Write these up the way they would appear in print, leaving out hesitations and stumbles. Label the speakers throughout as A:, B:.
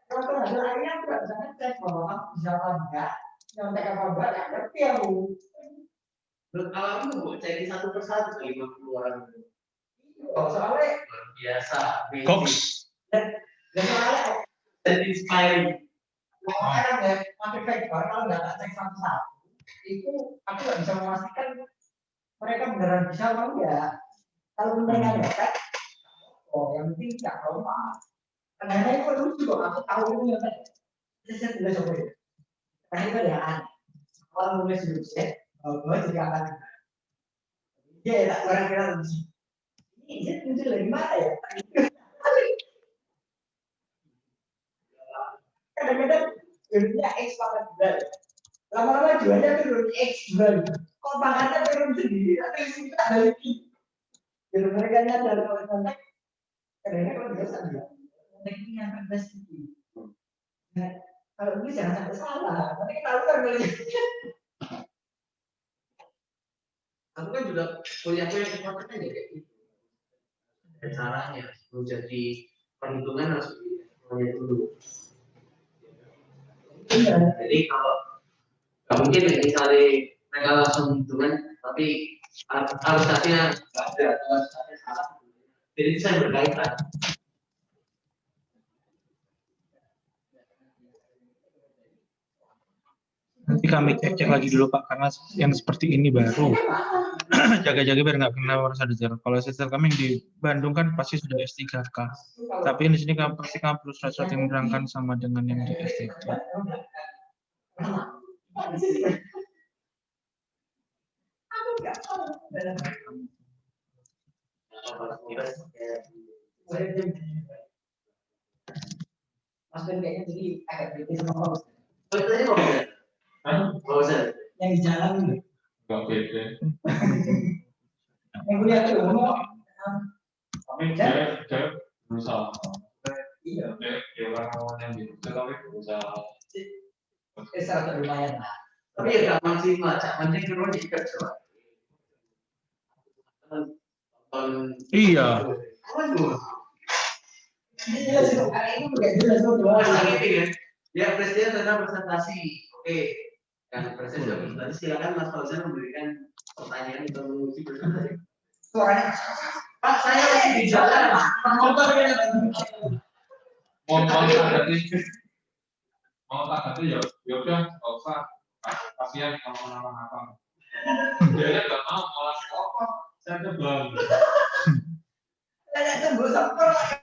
A: Kalau tenaga lainnya aku nggak bisa ngecek bahwa kamu bisa apa enggak, nyontek apa enggak, nggak ngerti aku.
B: Kalau aku bu, cek satu persatu 50 orang itu.
A: Oh, soalnya
B: Luar biasa.
C: Cox.
A: dan soalnya
B: Dan inspiring.
A: orang ya pakai vektor kalau nggak tak cek satu-satu, itu aku nggak bisa memastikan mereka beneran bisa atau enggak. Kalau mereka dapat, oh yang penting nggak trauma. Karena itu lucu kok, aku tahu ini yang tadi. Saya tidak coba ya. Karena itu ada aneh. Kalau nulis dulu ya, gue juga akan. Dia ya tak kira-kira lebih. Ini dia muncul dari mana ya? Kadang-kadang jadinya X pangkat 2. Lama-lama jualnya turun X 2. Kok pangkatnya turun sendiri? Tapi itu tak balik. Jadi mereka nyadar kalau kontak, kadang-kadang kalau biasa dia, kontak ini yang cerdas itu. Nah, kalau ini jangan sampai salah. Nanti kita tahu kan kalau
B: Aku kan juga kuliahku yang kekuatannya ya kayak gitu. Dan caranya menjadi perhitungan harus dilihat dulu. Jadi kalau nggak mungkin misalnya mereka langsung hitungan, tapi harus saatnya nggak ada atau harus saatnya salah. Jadi itu saya berkaitan.
C: Nanti kami cek lagi dulu Pak, karena yang seperti ini baru. Jaga-jaga biar nggak kena orang sadar. Kalau sistem kami di Bandung kan pasti sudah S3K. Tapi di sini pasti kami perlu surat-surat yang menerangkan sama dengan yang di S3.
A: Mas Ben kayaknya jadi agak beda sama Paus.
B: Oh, itu tadi mau saya.
A: Yang di jalan ini.
D: Gak beda.
A: Yang kuliah itu ngomong.
D: Tapi dia berusaha.
A: Iya.
D: Dia orang awalnya gitu, tapi berusaha.
A: Sangat lumayan lah.
B: Tapi ya nggak maksimal, cak penting turun juga coba.
C: Iya.
A: Ini jelas itu, karena itu nggak jelas tuh.
B: Ini kan, ya presiden tentang presentasi, oke. Kan presiden sudah presentasi, silakan Mas Fauzan memberikan pertanyaan atau mengisi presentasi.
A: Suaranya.
B: Pak, saya lagi di jalan.
D: Mau tak ganti ya udah nggak usah. Kasihan kalau nama-nama. Dia nggak mau malah apa? Saya terbang.
A: Saya tunggu sampai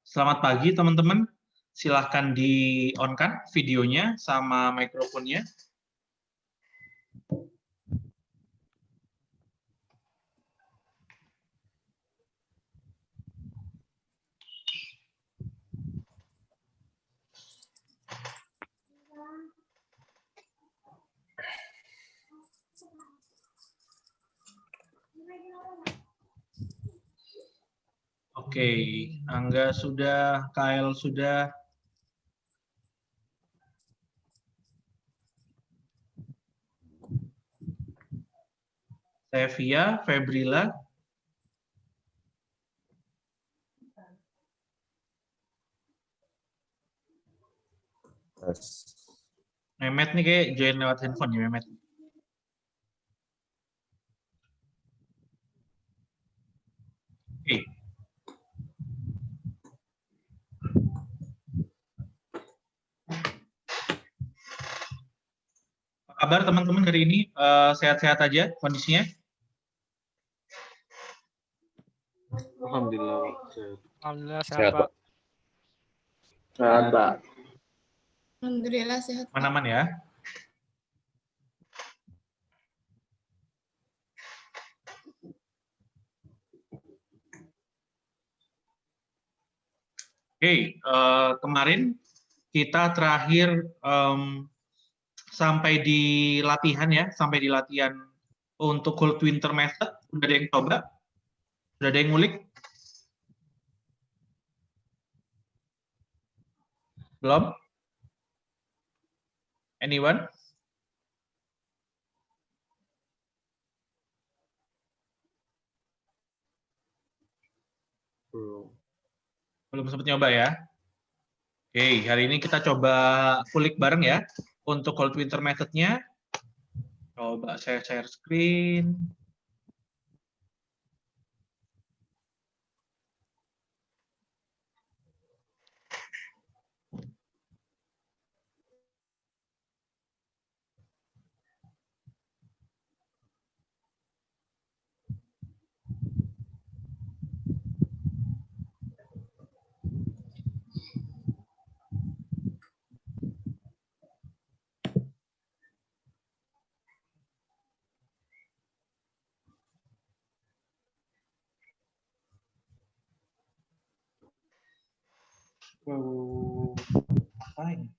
C: Selamat pagi teman-teman. Silahkan di-on-kan videonya sama mikrofonnya. Oke, Angga sudah, Kyle sudah. Sevia, Febrila. Memet nih kayak join lewat handphone ya, Memet. Oke. Apa kabar teman-teman hari ini? Sehat-sehat aja kondisinya?
E: Alhamdulillah.
F: Alhamdulillah sehat, Pak.
B: Sehat, Pak.
G: Alhamdulillah sehat, Pak.
C: Aman-aman ya? Oke, kemarin kita terakhir sampai di latihan ya, sampai di latihan untuk Cold Winter Method. Udah ada yang coba? Udah ada yang ngulik? Belum? Anyone? Belum sempat nyoba ya? Oke, hari ini kita coba kulik bareng ya untuk Cold Winter Method-nya. Coba saya share screen. Apa ini?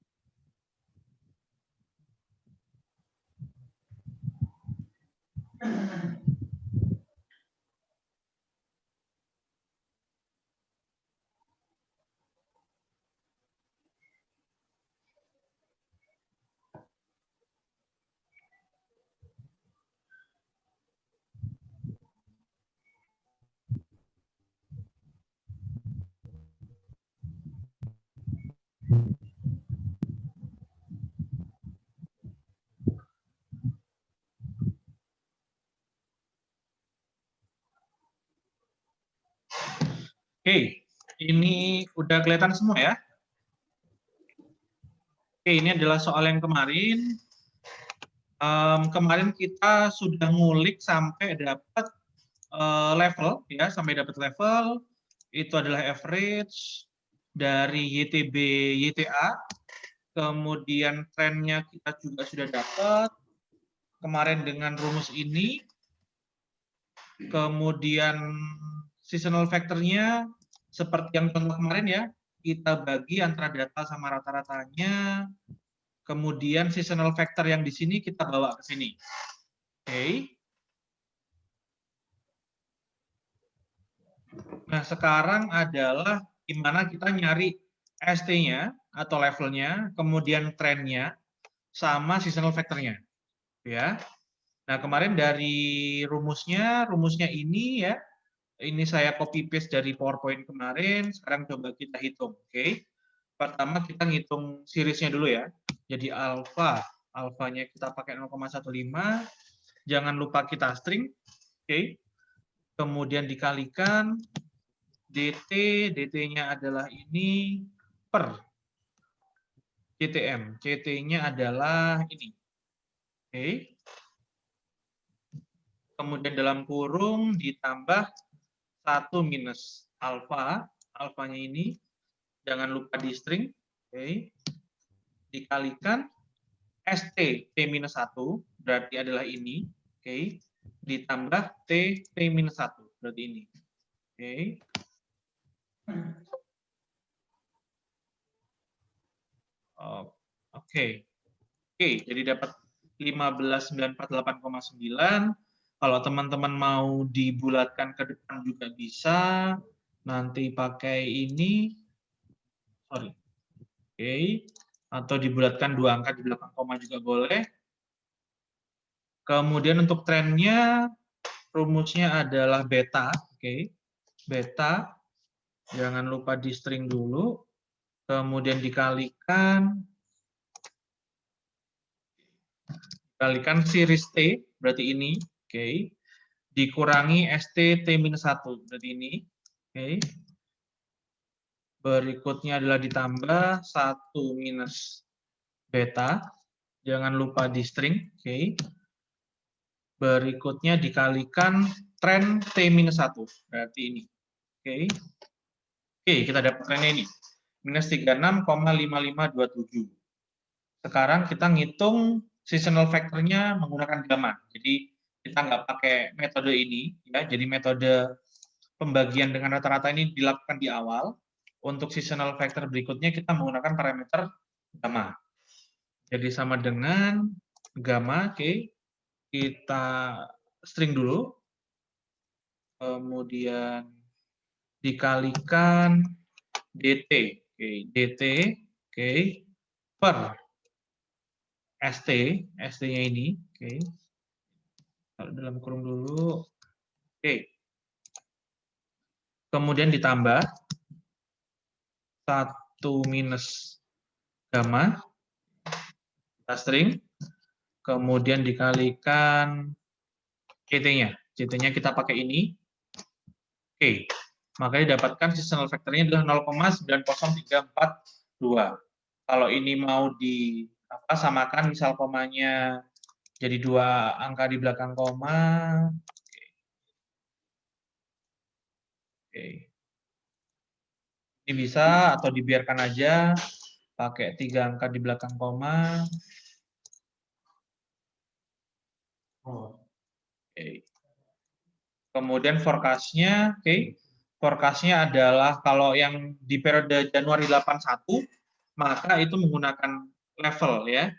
C: Oke, ini udah kelihatan semua ya? Oke, ini adalah soal yang kemarin. Kemarin kita sudah ngulik sampai dapat level, ya, sampai dapat level. Itu adalah average dari YTB YTA. Kemudian trennya kita juga sudah dapat. Kemarin dengan rumus ini. Kemudian seasonal factor-nya seperti yang contoh kemarin ya, kita bagi antara data sama rata-ratanya. Kemudian seasonal factor yang di sini kita bawa ke sini. Oke. Nah, sekarang adalah gimana kita nyari ST-nya atau levelnya, kemudian trennya, sama seasonal factor-nya. Ya. Nah, kemarin dari rumusnya ini ya, ini saya copy paste dari PowerPoint kemarin, sekarang coba kita hitung. Oke. Pertama kita ngitung seriesnya dulu ya. Jadi alfanya kita pakai 0,15. Jangan lupa kita string. Oke. Kemudian dikalikan dt-nya adalah ini per CTM. CT-nya adalah ini. Oke. Kemudian dalam kurung ditambah 1 minus alfanya ini jangan lupa di string, oke, dikalikan st t-1 berarti adalah ini, oke, ditambah t t-1 berarti ini, oke. Oke, jadi dapat 15.948,9. Kalau teman-teman mau dibulatkan ke depan juga bisa. Nanti pakai ini, sorry, oke, atau dibulatkan 2 angka di belakang koma juga boleh. Kemudian untuk trennya, rumusnya adalah beta, oke, beta, jangan lupa di string dulu, kemudian dikalikan series T, berarti ini, oke, dikurangi ST T-1, berarti ini, oke. Berikutnya adalah ditambah 1 minus beta, jangan lupa di string, oke. Berikutnya dikalikan tren T-1, berarti ini, oke. Oke, kita dapat trennya ini, minus 36,5527. Sekarang kita ngitung seasonal factor-nya menggunakan gamma. Jadi kita nggak pakai metode ini, ya. Jadi metode pembagian dengan rata-rata ini dilakukan di awal. Untuk seasonal factor berikutnya kita menggunakan parameter gamma. Jadi sama dengan gamma, oke. Kita string dulu. Kemudian dikalikan dt, oke, dt, oke, per st-nya ini, oke. Taruh dalam kurung dulu, oke. Kemudian ditambah 1 minus gamma, kita string, kemudian dikalikan ct-nya. Ct-nya kita pakai ini, oke. Maka didapatkan seasonal factor-nya adalah 0,90342. Kalau ini mau samakan, misal komanya jadi 2 angka di belakang koma. Oke. Ini bisa atau dibiarkan aja pakai 3 angka di belakang koma. Oke. Kemudian forecast-nya, oke. Forecast-nya adalah kalau yang di periode Januari 81, maka itu menggunakan level, ya.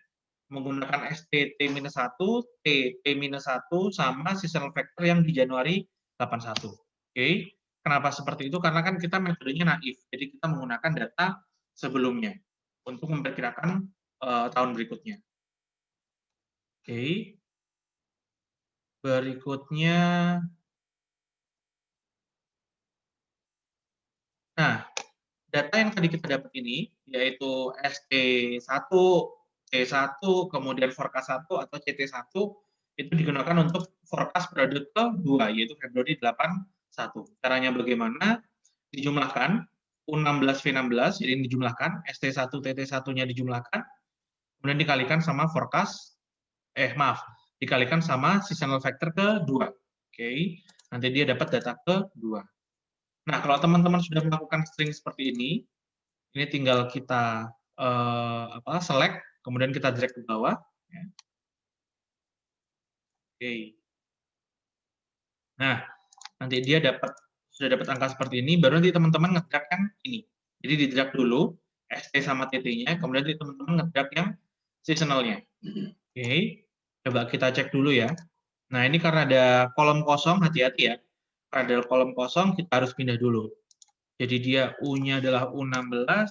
C: Menggunakan ST T-1, T T-1 sama seasonal factor yang di Januari 81. Oke. Kenapa seperti itu? Karena kan kita metodenya naif. Jadi kita menggunakan data sebelumnya untuk memperkirakan tahun berikutnya. Oke. Berikutnya, nah, data yang tadi kita dapat ini, yaitu ST1, T1, kemudian forecast 1 atau CT1, itu digunakan untuk forecast periode ke-2, yaitu Februari 81. Caranya bagaimana? Dijumlahkan, U16, V16, jadi dijumlahkan, ST1, TT1-nya dijumlahkan, kemudian dikalikan sama dikalikan sama seasonal factor ke-2. Oke, nanti dia dapat data ke-2. Nah, kalau teman-teman sudah melakukan string seperti ini tinggal kita select, kemudian kita drag ke bawah. Ya. Oke. Nah, nanti dia sudah dapat angka seperti ini, baru nanti teman-teman ngedrag kan ini. Jadi di drag dulu ST sama TT-nya, kemudian nanti teman-teman ngedrag yang seasonal-nya. Oke, coba kita cek dulu ya. Nah, ini karena ada kolom kosong, hati-hati ya. Karena ada kolom kosong, kita harus pindah dulu. Jadi dia U-nya adalah U16,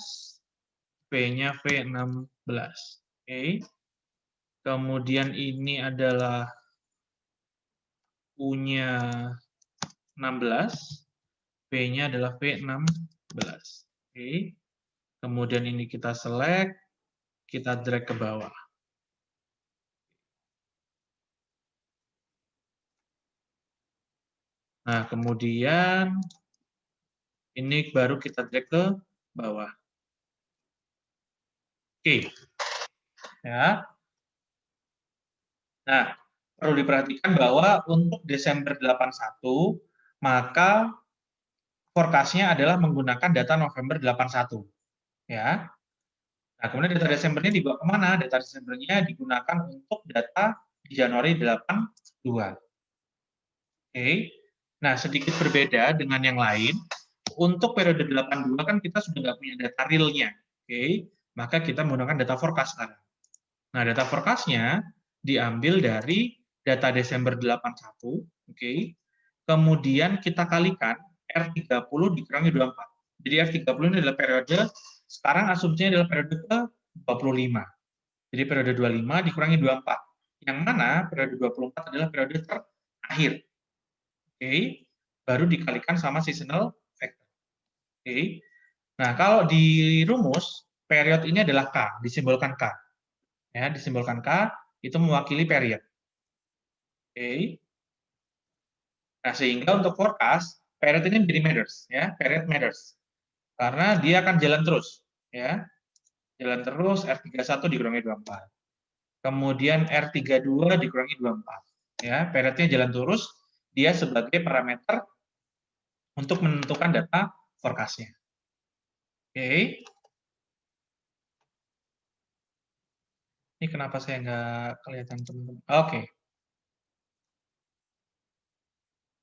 C: V-nya V16. Oke. Kemudian ini adalah U-nya 16, V-nya adalah V16. Oke. Kemudian ini kita select, kita drag ke bawah. Nah, kemudian ini baru kita drag ke bawah. Oke. Ya. Nah, perlu diperhatikan bahwa untuk Desember 81, maka forecast-nya adalah menggunakan data November 81. Ya. Nah, kemudian data Desembernya dibawa kemana? Data Desembernya digunakan untuk data di Januari 82. Oke. Nah, sedikit berbeda dengan yang lain. Untuk periode 82 kan kita sudah nggak punya data real-nya. Oke. Maka kita menggunakan data forecast sekarang. Nah, data forecast-nya diambil dari data Desember 81. Oke. Kemudian kita kalikan R30 dikurangi 24. Jadi R30 ini adalah periode, sekarang asumsinya adalah periode ke-25. Jadi periode 25 dikurangi 24. Yang mana periode 24 adalah periode terakhir. Oke. Baru dikalikan sama seasonal factor. Oke. Nah, kalau di rumus, period ini adalah K, disimbolkan K. Ya, disimbolkan K, itu mewakili period. Oke. Nah, sehingga untuk forecast, period ini menjadi matters, ya, period matters. Karena dia akan jalan terus, ya. Jalan terus, R31 dikurangi 24. Kemudian R32 dikurangi 24. Ya, periodnya jalan terus, dia sebagai parameter untuk menentukan data forecast-nya. Oke. Ini kenapa saya nggak kelihatan teman-teman? Oke.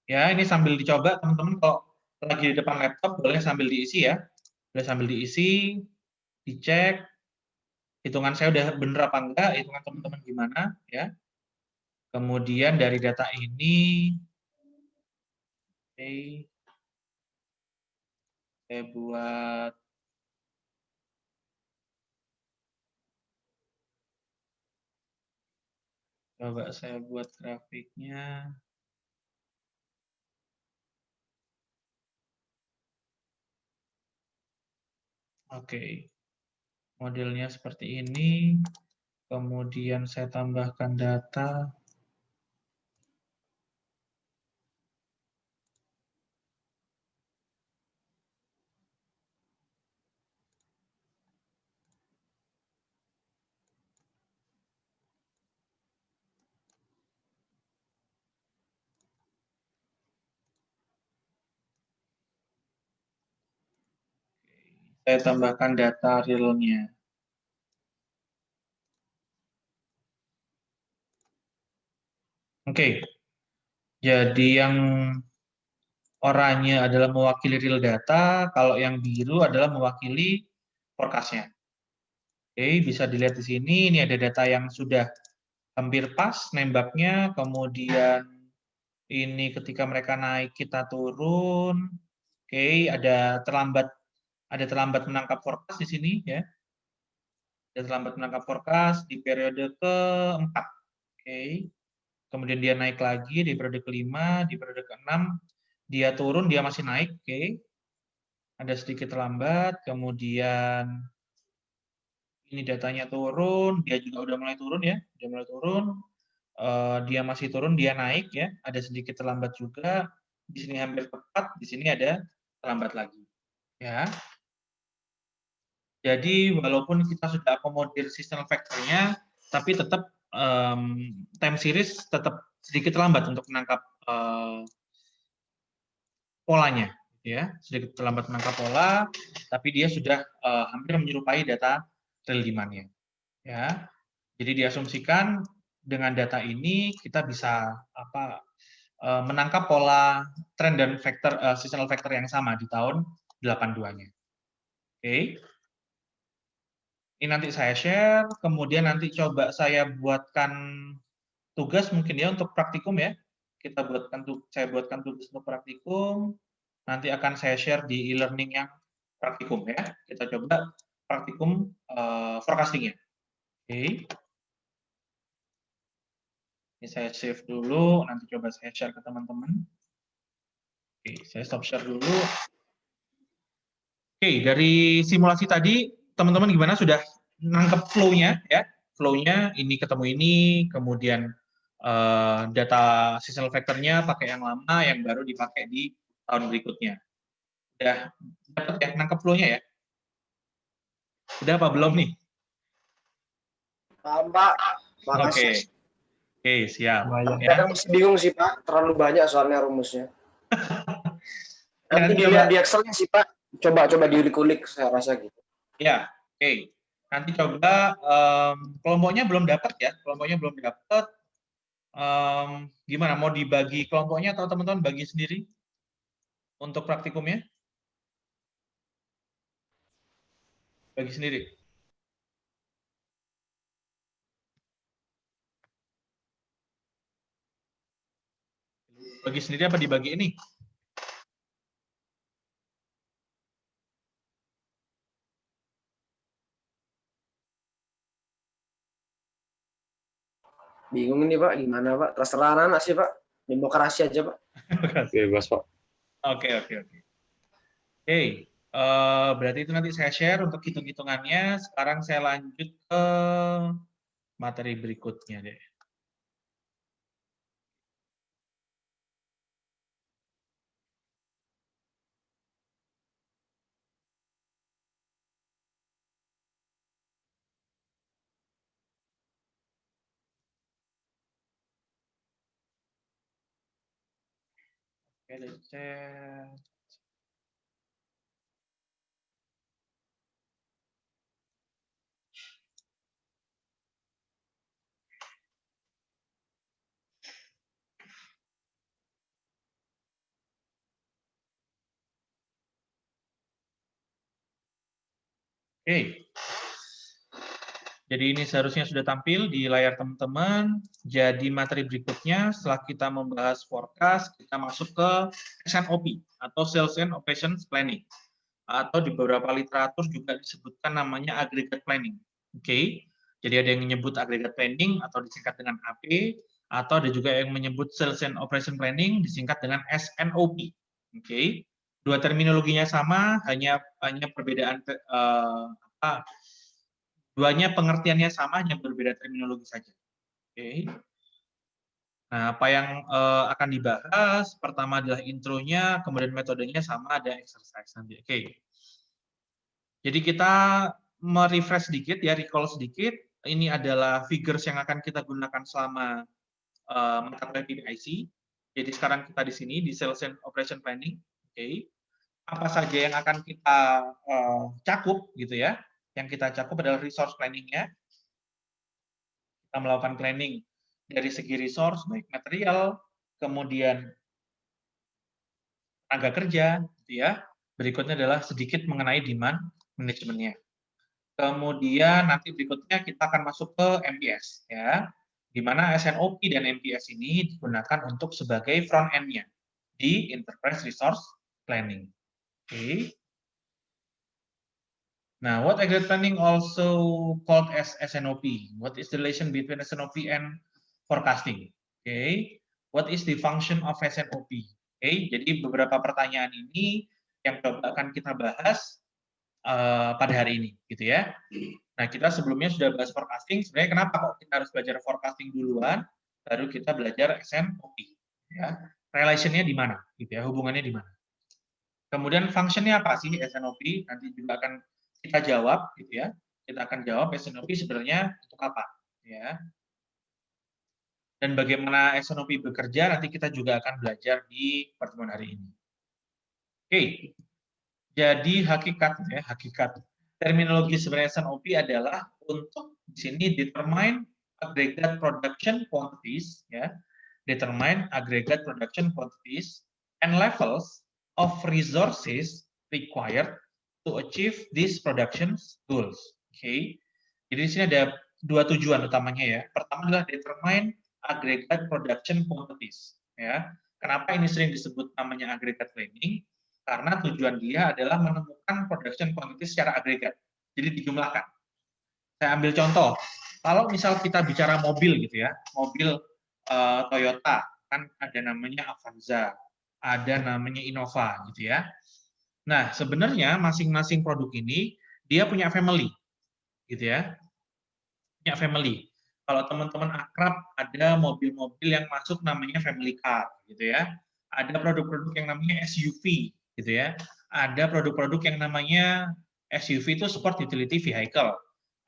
C: Ya, ini sambil dicoba, teman-teman. Kalau lagi di depan laptop, boleh sambil diisi ya. Boleh sambil diisi, dicek. Hitungan saya udah bener apa enggak, hitungan teman-teman gimana, ya. Kemudian dari data ini, oke, saya buat coba saya buat grafiknya. Oke, modelnya seperti ini. Kemudian saya tambahkan data. Saya tambahkan data realnya. Oke, jadi yang oranye adalah mewakili real data, kalau yang biru adalah mewakili forecast-nya. Oke, bisa dilihat di sini, ini ada data yang sudah hampir pas nembaknya, kemudian ini ketika mereka naik kita turun. Oke, ada terlambat menangkap forecast di sini ya. Ada terlambat menangkap forecast di periode keempat. Oke. Kemudian dia naik lagi di periode kelima, di periode keenam dia turun, dia masih naik. Oke. Ada sedikit terlambat, kemudian ini datanya turun, dia juga udah mulai turun ya, dia mulai turun. Dia masih turun, dia naik ya, ada sedikit terlambat juga. Di sini hampir tepat, di sini ada terlambat lagi. Ya. Jadi walaupun kita sudah akomodir seasonal factor-nya, tapi tetap time series tetap sedikit terlambat untuk menangkap polanya, ya, sedikit terlambat menangkap pola, tapi dia sudah hampir menyerupai data real demand-nya. Ya, jadi diasumsikan dengan data ini kita bisa menangkap pola trend dan factor seasonal factor yang sama di tahun 82-nya. Oke. Ini nanti saya share, kemudian nanti coba saya buatkan tugas mungkin ya untuk praktikum ya. Saya buatkan tugas untuk praktikum, nanti akan saya share di e-learning yang praktikum ya. Kita coba praktikum forecasting-nya. Oke. Ini saya save dulu, nanti coba saya share ke teman-teman. Oke, saya stop share dulu. Oke, dari simulasi tadi, teman-teman gimana? Sudah nangkep flow-nya ya? Flow-nya ini ketemu ini, kemudian data seasonal factor-nya pakai yang lama, yang baru dipakai di tahun berikutnya. Udah dapat ya, nangkep flow-nya ya? Udah apa belum nih?
E: Paham, Pak.
C: Oke.
E: Makasih.
C: Oke, siap.
E: Kadang masih bingung sih, Pak. Terlalu banyak soalnya rumusnya. Nanti
C: Nanti
E: dilihat
C: coba.
E: di Excel-nya sih Pak. Coba diulik-ulik saya rasa gitu.
C: Ya, oke. Nanti coba kelompoknya belum dapat ya, kelompoknya belum dapat. Gimana? Mau dibagi kelompoknya atau teman-teman bagi sendiri untuk praktikumnya? Bagi sendiri. Bagi sendiri apa dibagi ini?
E: Bingung nih Pak, gimana Pak? Terserah anak sih Pak. Demokrasi aja Pak.
H: Bebas Pak.
C: Oke. Berarti itu nanti saya share untuk hitung-hitungannya. Sekarang saya lanjut ke materi berikutnya deh. Oke, let's share. Oke. Jadi ini seharusnya sudah tampil di layar teman-teman. Jadi materi berikutnya setelah kita membahas forecast, kita masuk ke S&OP atau Sales and Operations Planning. Atau di beberapa literatur juga disebutkan namanya aggregate planning. Oke. Jadi ada yang menyebut aggregate planning atau disingkat dengan AP, atau ada juga yang menyebut Sales and Operation Planning disingkat dengan S&OP. Oke. Dua terminologinya sama, hanya perbedaan duanya pengertiannya sama, hanya berbeda terminologi saja. Oke. Nah, apa yang akan dibahas? Pertama adalah intronya, kemudian metodenya sama, ada exercise nanti. Oke. Jadi kita merefresh sedikit ya, recall sedikit. Ini adalah figures yang akan kita gunakan selama mata kuliah PPIC. Jadi sekarang kita di sini di Sales and Operation Planning. Oke. Apa saja yang akan kita cakup gitu ya? Yang kita cakup adalah resource planning-nya. Kita melakukan planning dari segi resource, baik material, kemudian tenaga kerja, gitu ya. Berikutnya adalah sedikit mengenai demand manajemennya. Kemudian nanti berikutnya kita akan masuk ke MPS, ya, di mana S&OP dan MPS ini digunakan untuk sebagai front end-nya di Enterprise Resource Planning. Oke. Nah, what aggregate planning also called as S&OP? What is the relation between S&OP and forecasting? Okay. What is the function of S&OP? Okay. Jadi beberapa pertanyaan ini yang akan kita bahas pada hari ini, gitu ya. Nah, kita sebelumnya sudah bahas forecasting. Sebenarnya kenapa kok kita harus belajar forecasting duluan, baru kita belajar S&OP? Ya. Relation-nya di mana? Gitu ya. Hubungannya di mana? Kemudian function-nya apa sih S&OP? Nanti juga akan kita jawab, gitu ya. Kita akan jawab S&OP sebenarnya untuk apa, ya. Dan bagaimana S&OP bekerja nanti kita juga akan belajar di pertemuan hari ini. Oke. Jadi hakikat terminologi sebenarnya S&OP adalah untuk di sini determine aggregate production quantities, ya. Determine aggregate production quantities and levels of resources required to achieve these production goals. Oke. Jadi di sini ada dua tujuan utamanya ya. Pertama adalah determine aggregate production quantities. Ya. Kenapa ini sering disebut namanya aggregate planning? Karena tujuan dia adalah menemukan production quantities secara agregat. Jadi dijumlahkan. Saya ambil contoh. Kalau misal kita bicara mobil gitu ya, mobil Toyota kan ada namanya Avanza, ada namanya Innova gitu ya. Nah, sebenarnya masing-masing produk ini dia punya family, gitu ya. Punya family. Kalau teman-teman akrab, ada mobil-mobil yang masuk namanya family car, gitu ya. Ada produk-produk yang namanya SUV, gitu ya. Ada produk-produk yang namanya SUV itu sport utility vehicle.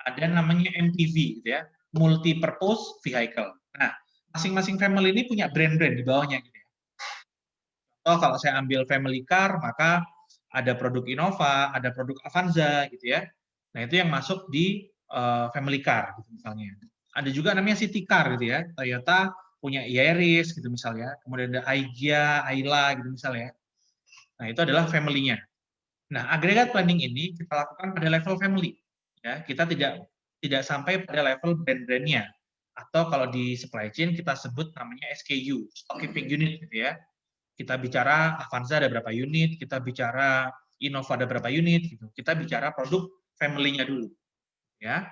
C: Ada namanya MPV, gitu ya. Multi-purpose vehicle. Nah, masing-masing family ini punya brand-brand di bawahnya, gitu ya. Atau kalau saya ambil family car, maka ada produk Innova, ada produk Avanza gitu ya. Nah, itu yang masuk di family car gitu misalnya. Ada juga namanya city car gitu ya. Toyota punya Yaris gitu misalnya. Kemudian ada Aigia, Ayla gitu misalnya. Nah, itu adalah family-nya. Nah, aggregate planning ini kita lakukan pada level family. Ya, kita tidak sampai pada level brand-brandnya. Atau kalau di supply chain kita sebut namanya SKU, stock keeping unit gitu ya. Kita bicara Avanza ada berapa unit, kita bicara Innova ada berapa unit gitu. Kita bicara produk family-nya dulu. Ya.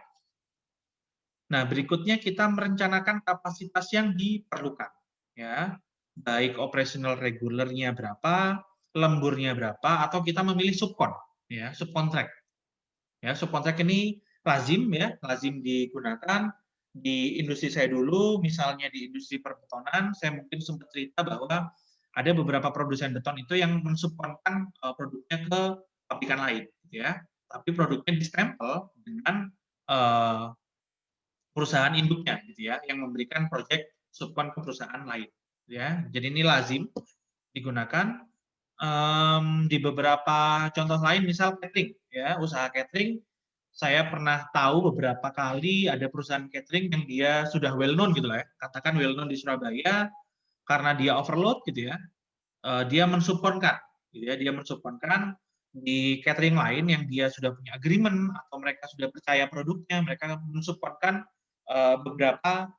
C: Nah, berikutnya kita merencanakan kapasitas yang diperlukan. Ya. Baik operational regulernya berapa, lemburnya berapa, atau kita memilih subkon, ya, subkontrak. Ya, subkontrak ini lazim ya, lazim digunakan di industri saya dulu, misalnya di industri perbetonan, saya mungkin sempat cerita bahwa ada beberapa produsen beton itu yang mensubkonkan produknya ke pabrikan lain, ya. Tapi produknya distempel dengan perusahaan induknya, gitu ya, yang memberikan proyek subkon ke perusahaan lain, ya. Jadi ini lazim digunakan. Di beberapa contoh lain, misal catering, ya, usaha catering, saya pernah tahu beberapa kali ada perusahaan catering yang dia sudah well known gitu lah ya, katakan well known di Surabaya, karena dia overload gitu ya, dia mensubkonkan, gitu ya, dia mensubkonkan di catering lain yang dia sudah punya agreement atau mereka sudah percaya produknya, mereka mensubkonkan beberapa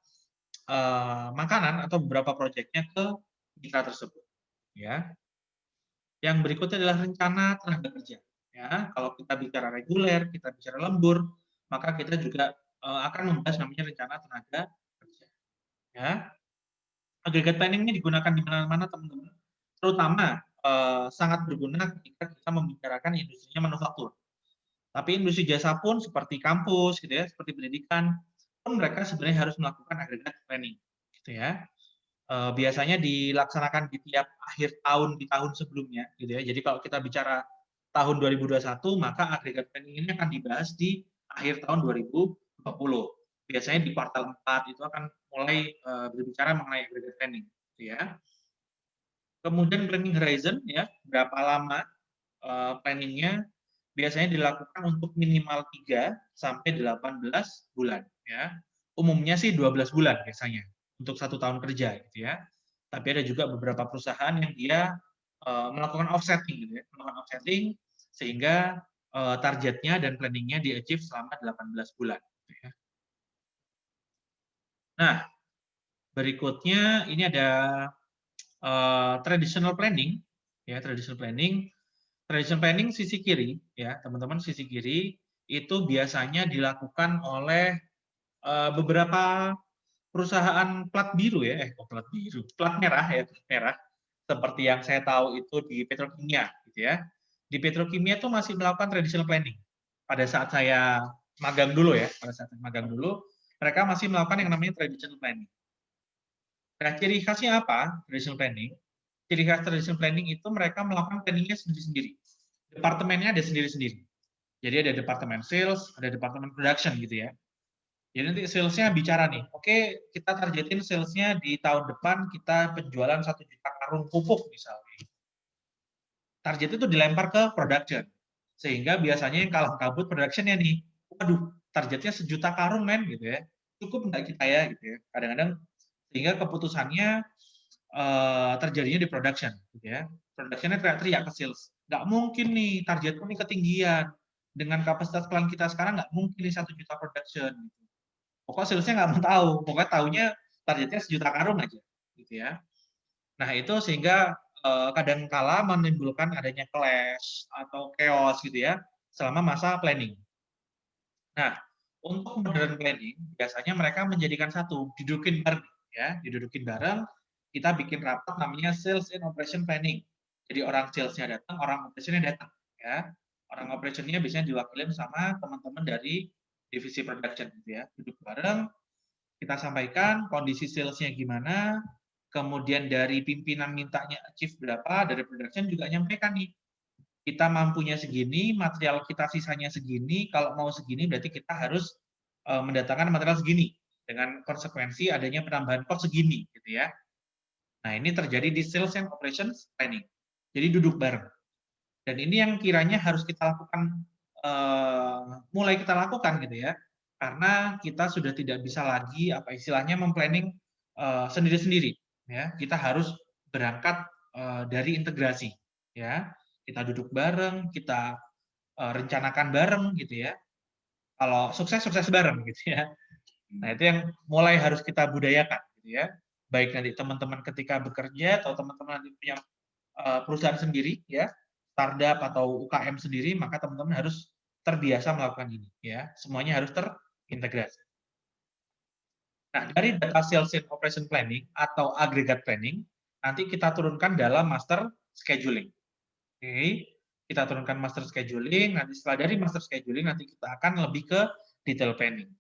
C: makanan atau beberapa proyeknya ke mitra tersebut, ya. Yang berikutnya adalah rencana tenaga kerja. Ya, kalau kita bicara reguler, kita bicara lembur, maka kita juga akan membahas namanya rencana tenaga kerja. Ya, aggregate planning ini digunakan di mana-mana teman-teman, terutama sangat berguna ketika kita membicarakan industrinya manufaktur. Tapi industri jasa pun seperti kampus, gitu ya, seperti pendidikan, pun mereka sebenarnya harus melakukan aggregate planning, gitu ya. Biasanya dilaksanakan di tiap akhir tahun di tahun sebelumnya gitu ya. Jadi kalau kita bicara tahun 2021 maka aggregate planning ini akan dibahas di akhir tahun 2020. Biasanya di kuartal 4 itu akan mulai berbicara mengenai aggregate planning gitu ya. Kemudian planning horizon ya, berapa lama planningnya biasanya dilakukan untuk minimal 3 sampai 18 bulan ya. Umumnya sih 12 bulan biasanya untuk 1 tahun kerja gitu ya. Tapi ada juga beberapa perusahaan yang dia melakukan offsetting gitu ya, melakukan offsetting sehingga targetnya dan planningnya di-achieve selama 18 bulan gitu ya. Nah, berikutnya ini ada traditional planning ya, traditional planning. Traditional planning sisi kiri ya, teman-teman, sisi kiri itu biasanya dilakukan oleh beberapa perusahaan plat biru ya, plat biru, plat merah ya, plat merah. Seperti yang saya tahu itu di petrokimia, gitu ya. Di petrokimia itu masih melakukan traditional planning. Pada saat saya magang dulu ya, pada saat saya magang dulu, mereka masih melakukan yang namanya traditional planning. Nah, ciri khasnya apa traditional planning? Ciri khas traditional planning itu mereka melakukan planningnya sendiri-sendiri. Departemennya ada sendiri-sendiri. Jadi ada departemen sales, ada departemen production gitu ya. Jadi nanti salesnya bicara nih, oke, kita targetin salesnya di tahun depan kita penjualan 1 juta karung pupuk misalnya. Target itu dilempar ke production. Sehingga biasanya yang kalah kabut productionnya nih, waduh, targetnya 1 juta karung men gitu ya. Cukup nggak kita ya gitu ya. Kadang-kadang sehingga keputusannya terjadinya di production gitu ya. Productionnya teriak-teriak ke sales. Nggak mungkin nih, targetku nih ketinggian. Dengan kapasitas klan kita sekarang nggak mungkin nih 1 juta production. Gitu. Pokoknya salesnya nggak mau tahu, pokoknya taunya targetnya 1 juta karung aja, gitu ya. Nah itu sehingga kadang kala menimbulkan adanya clash atau chaos gitu ya selama masa planning. Nah untuk modern planning biasanya mereka menjadikan satu, didudukin bareng ya, didudukin bareng, kita bikin rapat namanya sales and operation planning. Jadi orang salesnya datang, orang operationnya datang ya. Orang operationnya biasanya diwakilin sama teman-teman dari divisi production gitu ya, duduk bareng, kita sampaikan kondisi salesnya gimana, kemudian dari pimpinan mintanya achieve berapa, dari production juga nyampaikan nih, kita mampunya segini, material kita sisanya segini, kalau mau segini berarti kita harus mendatangkan material segini, dengan konsekuensi adanya penambahan cost segini, gitu ya. Nah, ini terjadi di Sales and Operations Planning. Jadi duduk bareng. Dan ini yang kiranya harus kita lakukan, mulai kita lakukan gitu ya. Karena kita sudah tidak bisa lagi apa istilahnya memplanning sendiri-sendiri. Ya, kita harus berangkat dari integrasi. Ya, kita duduk bareng, kita rencanakan bareng gitu ya. Kalau sukses bareng gitu ya. Nah, itu yang mulai harus kita budayakan gitu ya. Baik nanti teman-teman ketika bekerja atau teman-teman nanti punya perusahaan sendiri ya, startup atau UKM sendiri, maka teman-teman harus terbiasa melakukan ini ya. Semuanya harus terintegrasi. Nah, dari data sales and operation planning atau aggregate planning nanti kita turunkan dalam master scheduling. Oke. Kita turunkan master scheduling, nanti setelah dari master scheduling nanti kita akan lebih ke detail planning.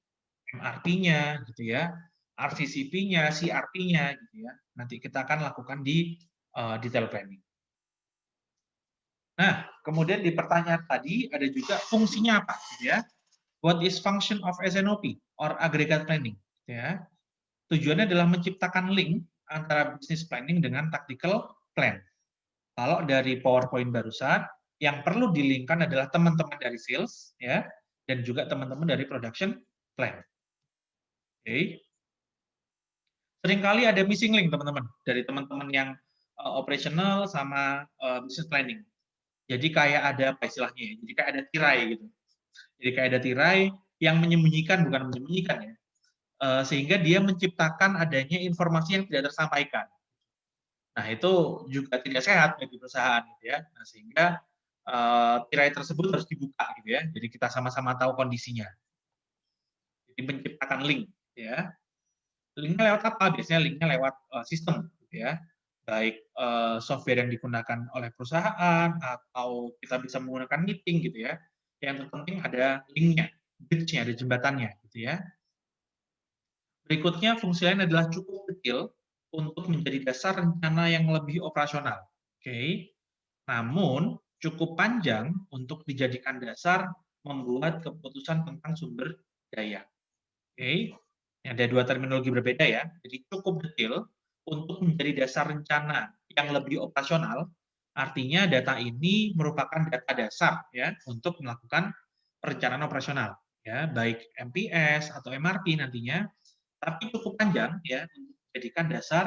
C: MRP-nya gitu ya, RCCP-nya, CRP-nya gitu ya. Nanti kita akan lakukan di detail planning. Nah, kemudian di pertanyaan tadi ada juga fungsinya apa gitu ya. What is function of SNOP or aggregate planning gitu ya. Tujuannya adalah menciptakan link antara business planning dengan tactical plan. Kalau dari PowerPoint barusan, yang perlu dilingkan adalah teman-teman dari sales ya dan juga teman-teman dari production plan. Oke. Seringkali ada missing link teman-teman dari teman-teman yang operational sama business planning. Jadi kayak ada apa istilahnya ya? Jadi kayak ada tirai gitu. Jadi kayak ada tirai yang menyembunyikan bukan menyembunyikan ya. Sehingga dia menciptakan adanya informasi yang tidak tersampaikan. Nah, itu juga tidak sehat bagi perusahaan gitu ya. Nah, sehingga tirai tersebut harus dibuka gitu ya. Jadi kita sama-sama tahu kondisinya. Jadi menciptakan link ya. Linknya lewat apa? Biasanya linknya lewat sistem, gitu ya. Baik software yang digunakan oleh perusahaan atau kita bisa menggunakan meeting, gitu ya. Yang terpenting ada linknya, bridge-nya, ada jembatannya, gitu ya. Berikutnya fungsi lain adalah cukup kecil untuk menjadi dasar rencana yang lebih operasional. Oke. Namun cukup panjang untuk dijadikan dasar membuat keputusan tentang sumber daya. Oke. Ada dua terminologi berbeda ya. Jadi cukup detail untuk menjadi dasar rencana yang lebih operasional. Artinya data ini merupakan data dasar ya untuk melakukan perencanaan operasional ya, baik MPS atau MRP nantinya, tapi cukup panjang ya untuk dijadikan dasar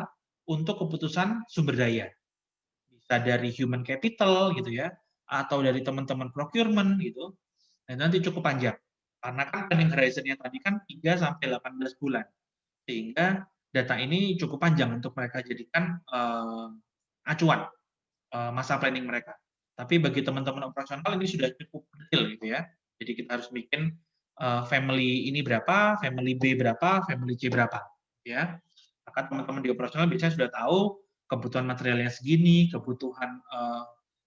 C: untuk keputusan sumber daya. Bisa dari human capital gitu ya, atau dari teman-teman procurement gitu. Dan nanti cukup panjang. Karena kan planning horizon-nya tadi kan 3 sampai 18 bulan. Sehingga data ini cukup panjang untuk mereka jadikan acuan masa planning mereka. Tapi bagi teman-teman operasional ini sudah cukup detail gitu ya. Jadi kita harus bikin family ini berapa, family B berapa, family C berapa ya. Maka teman-teman di operasional biasanya sudah tahu kebutuhan materialnya segini, kebutuhan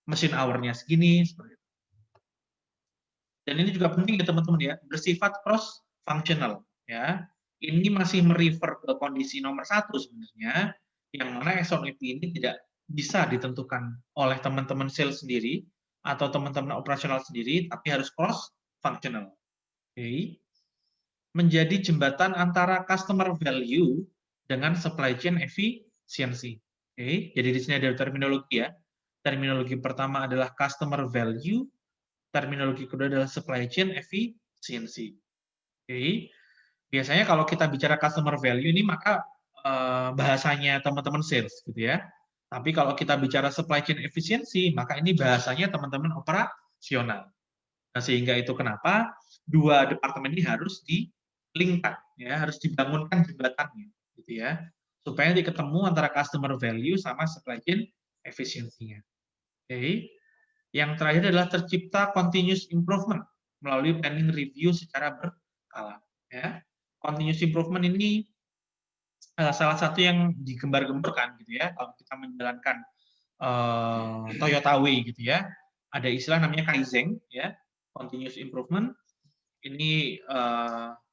C: mesin hour-nya segini seperti itu. Dan ini juga penting ya teman-teman ya, bersifat cross functional ya. Ini masih merefer ke kondisi nomor 1 sebenarnya, yang mana SNOP ini tidak bisa ditentukan oleh teman-teman sales sendiri atau teman-teman operasional sendiri, tapi harus cross functional. Oke. Menjadi jembatan antara customer value dengan supply chain efficiency. Oke. Jadi di sini ada terminologi ya. Terminologi pertama adalah customer value. Terminologi kedua adalah supply chain efficiency. Oke. Biasanya kalau kita bicara customer value ini maka bahasanya teman-teman sales gitu ya. Tapi kalau kita bicara supply chain efficiency maka ini bahasanya teman-teman operasional. Nah, sehingga itu kenapa dua departemen ini harus di-linkkan ya, harus dibangunkan jembatannya gitu ya. Supaya nanti ketemu antara customer value sama supply chain efficiency-nya. Oke. Yang terakhir adalah tercipta continuous improvement melalui planning review secara berkala. Ya. Continuous improvement ini salah satu yang digembar-gemborkan gitu ya. Kalau kita menjalankan Toyota Way gitu ya, ada istilah namanya Kaizen ya, continuous improvement. Ini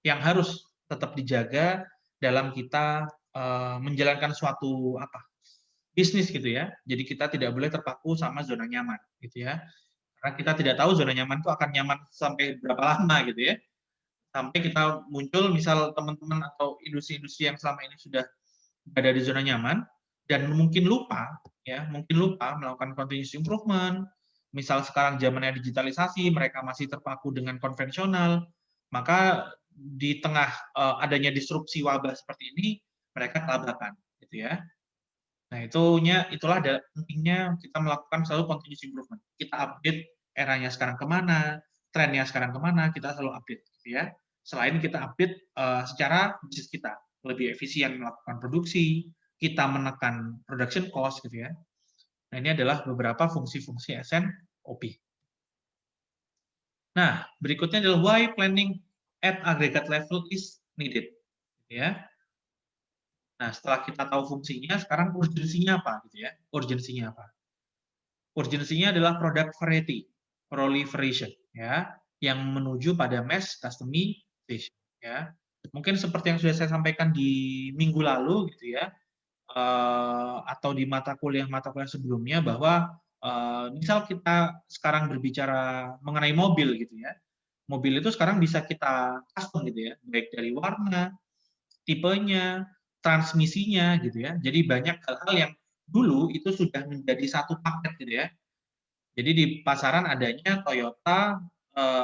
C: yang harus tetap dijaga dalam kita menjalankan suatu bisnis gitu ya. Jadi kita tidak boleh terpaku sama zona nyaman gitu ya. Karena kita tidak tahu zona nyaman itu akan nyaman sampai berapa lama gitu ya. Sampai kita muncul misal teman-teman atau industri-industri yang selama ini sudah berada di zona nyaman dan mungkin lupa melakukan continuous improvement. Misal sekarang zamannya digitalisasi, mereka masih terpaku dengan konvensional, maka di tengah adanya disrupsi wabah seperti ini, mereka kelabakan, gitu ya. Nah, itulah pentingnya kita melakukan selalu continuous improvement. Kita update eranya sekarang kemana, trennya sekarang kemana, kita selalu update, gitu ya. Selain kita update secara bisnis kita, lebih efisien melakukan produksi, kita menekan production cost, gitu ya. Nah, ini adalah beberapa fungsi-fungsi SNOP. Nah, berikutnya adalah why planning at aggregate level is needed. Ya. Nah, setelah kita tahu fungsinya, sekarang urgensinya apa? Gitu ya. Urgensinya apa? Urgensinya adalah product variety, proliferation, ya, yang menuju pada mass customization. Ya. Mungkin seperti yang sudah saya sampaikan di minggu lalu, gitu ya, atau di mata kuliah sebelumnya, bahwa misal kita sekarang berbicara mengenai mobil, gitu ya, mobil itu sekarang bisa kita custom, gitu ya, baik dari warna, tipenya, transmisinya, gitu ya. Jadi banyak hal-hal yang dulu itu sudah menjadi satu paket, gitu ya. Jadi di pasaran adanya Toyota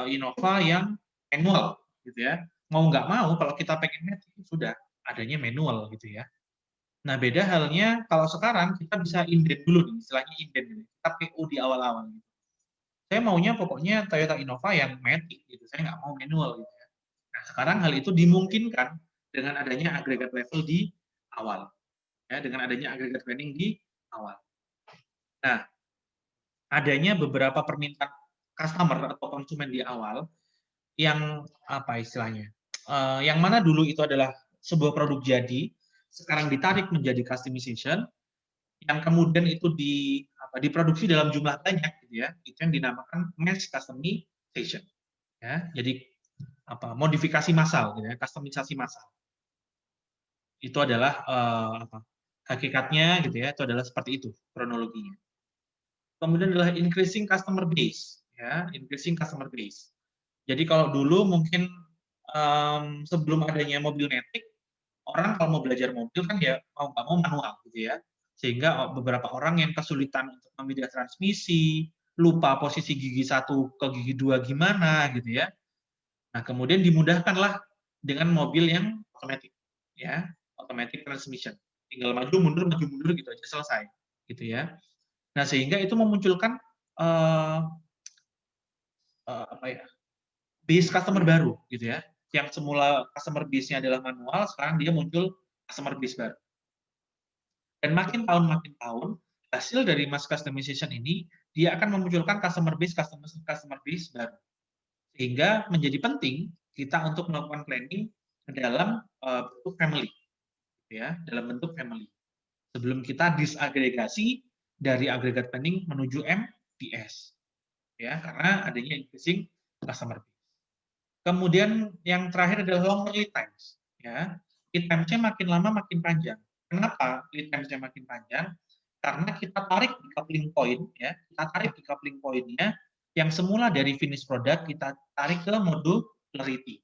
C: Innova yang manual, gitu ya. Mau nggak mau kalau kita pengen matic sudah adanya manual, gitu ya. Nah, beda halnya kalau sekarang kita bisa inden dulu nih, istilahnya inden, kita PO di awal-awal. Gitu. Saya maunya pokoknya Toyota Innova yang matic, gitu. Saya nggak mau manual, gitu ya. Nah, sekarang hal itu dimungkinkan dengan adanya aggregate level di awal, ya, dengan adanya aggregate planning di awal. Nah, adanya beberapa permintaan customer atau konsumen di awal yang apa istilahnya, yang mana dulu itu adalah sebuah produk jadi, sekarang ditarik menjadi customization, yang kemudian itu diproduksi dalam jumlah banyak, gitu ya, itu yang dinamakan mass customization, ya. Jadi modifikasi massal, gitu ya, customisasi massal. Itu adalah hakikatnya, gitu ya, itu adalah seperti itu kronologinya. Kemudian adalah increasing customer base, ya, increasing customer base. Jadi kalau dulu mungkin sebelum adanya mobil matic, orang kalau mau belajar mobil kan ya mau nggak mau manual, gitu ya. Sehingga beberapa orang yang kesulitan untuk memilih transmisi, lupa posisi gigi 1 ke gigi 2 gimana, gitu ya. Nah, kemudian dimudahkanlah dengan mobil yang otomatis, ya, automatic transmission. Tinggal maju mundur gitu aja selesai, gitu ya. Nah, sehingga itu memunculkan base customer baru, gitu ya. Yang semula customer base-nya adalah manual, sekarang dia muncul customer base baru. Dan makin tahun, hasil dari mass customization ini, dia akan memunculkan customer base baru. Sehingga menjadi penting kita untuk melakukan planning dalam bentuk family, ya, dalam bentuk family. Sebelum kita disagregasi dari aggregate planning menuju MPS, ya, karena adanya increasing customer base. Kemudian yang terakhir adalah long lead times, ya. Lead times-nya makin lama makin panjang. Kenapa lead times-nya makin panjang? Karena kita tarik di coupling point, ya, kita tarik di coupling point-nya yang semula dari finish product kita tarik ke modularity.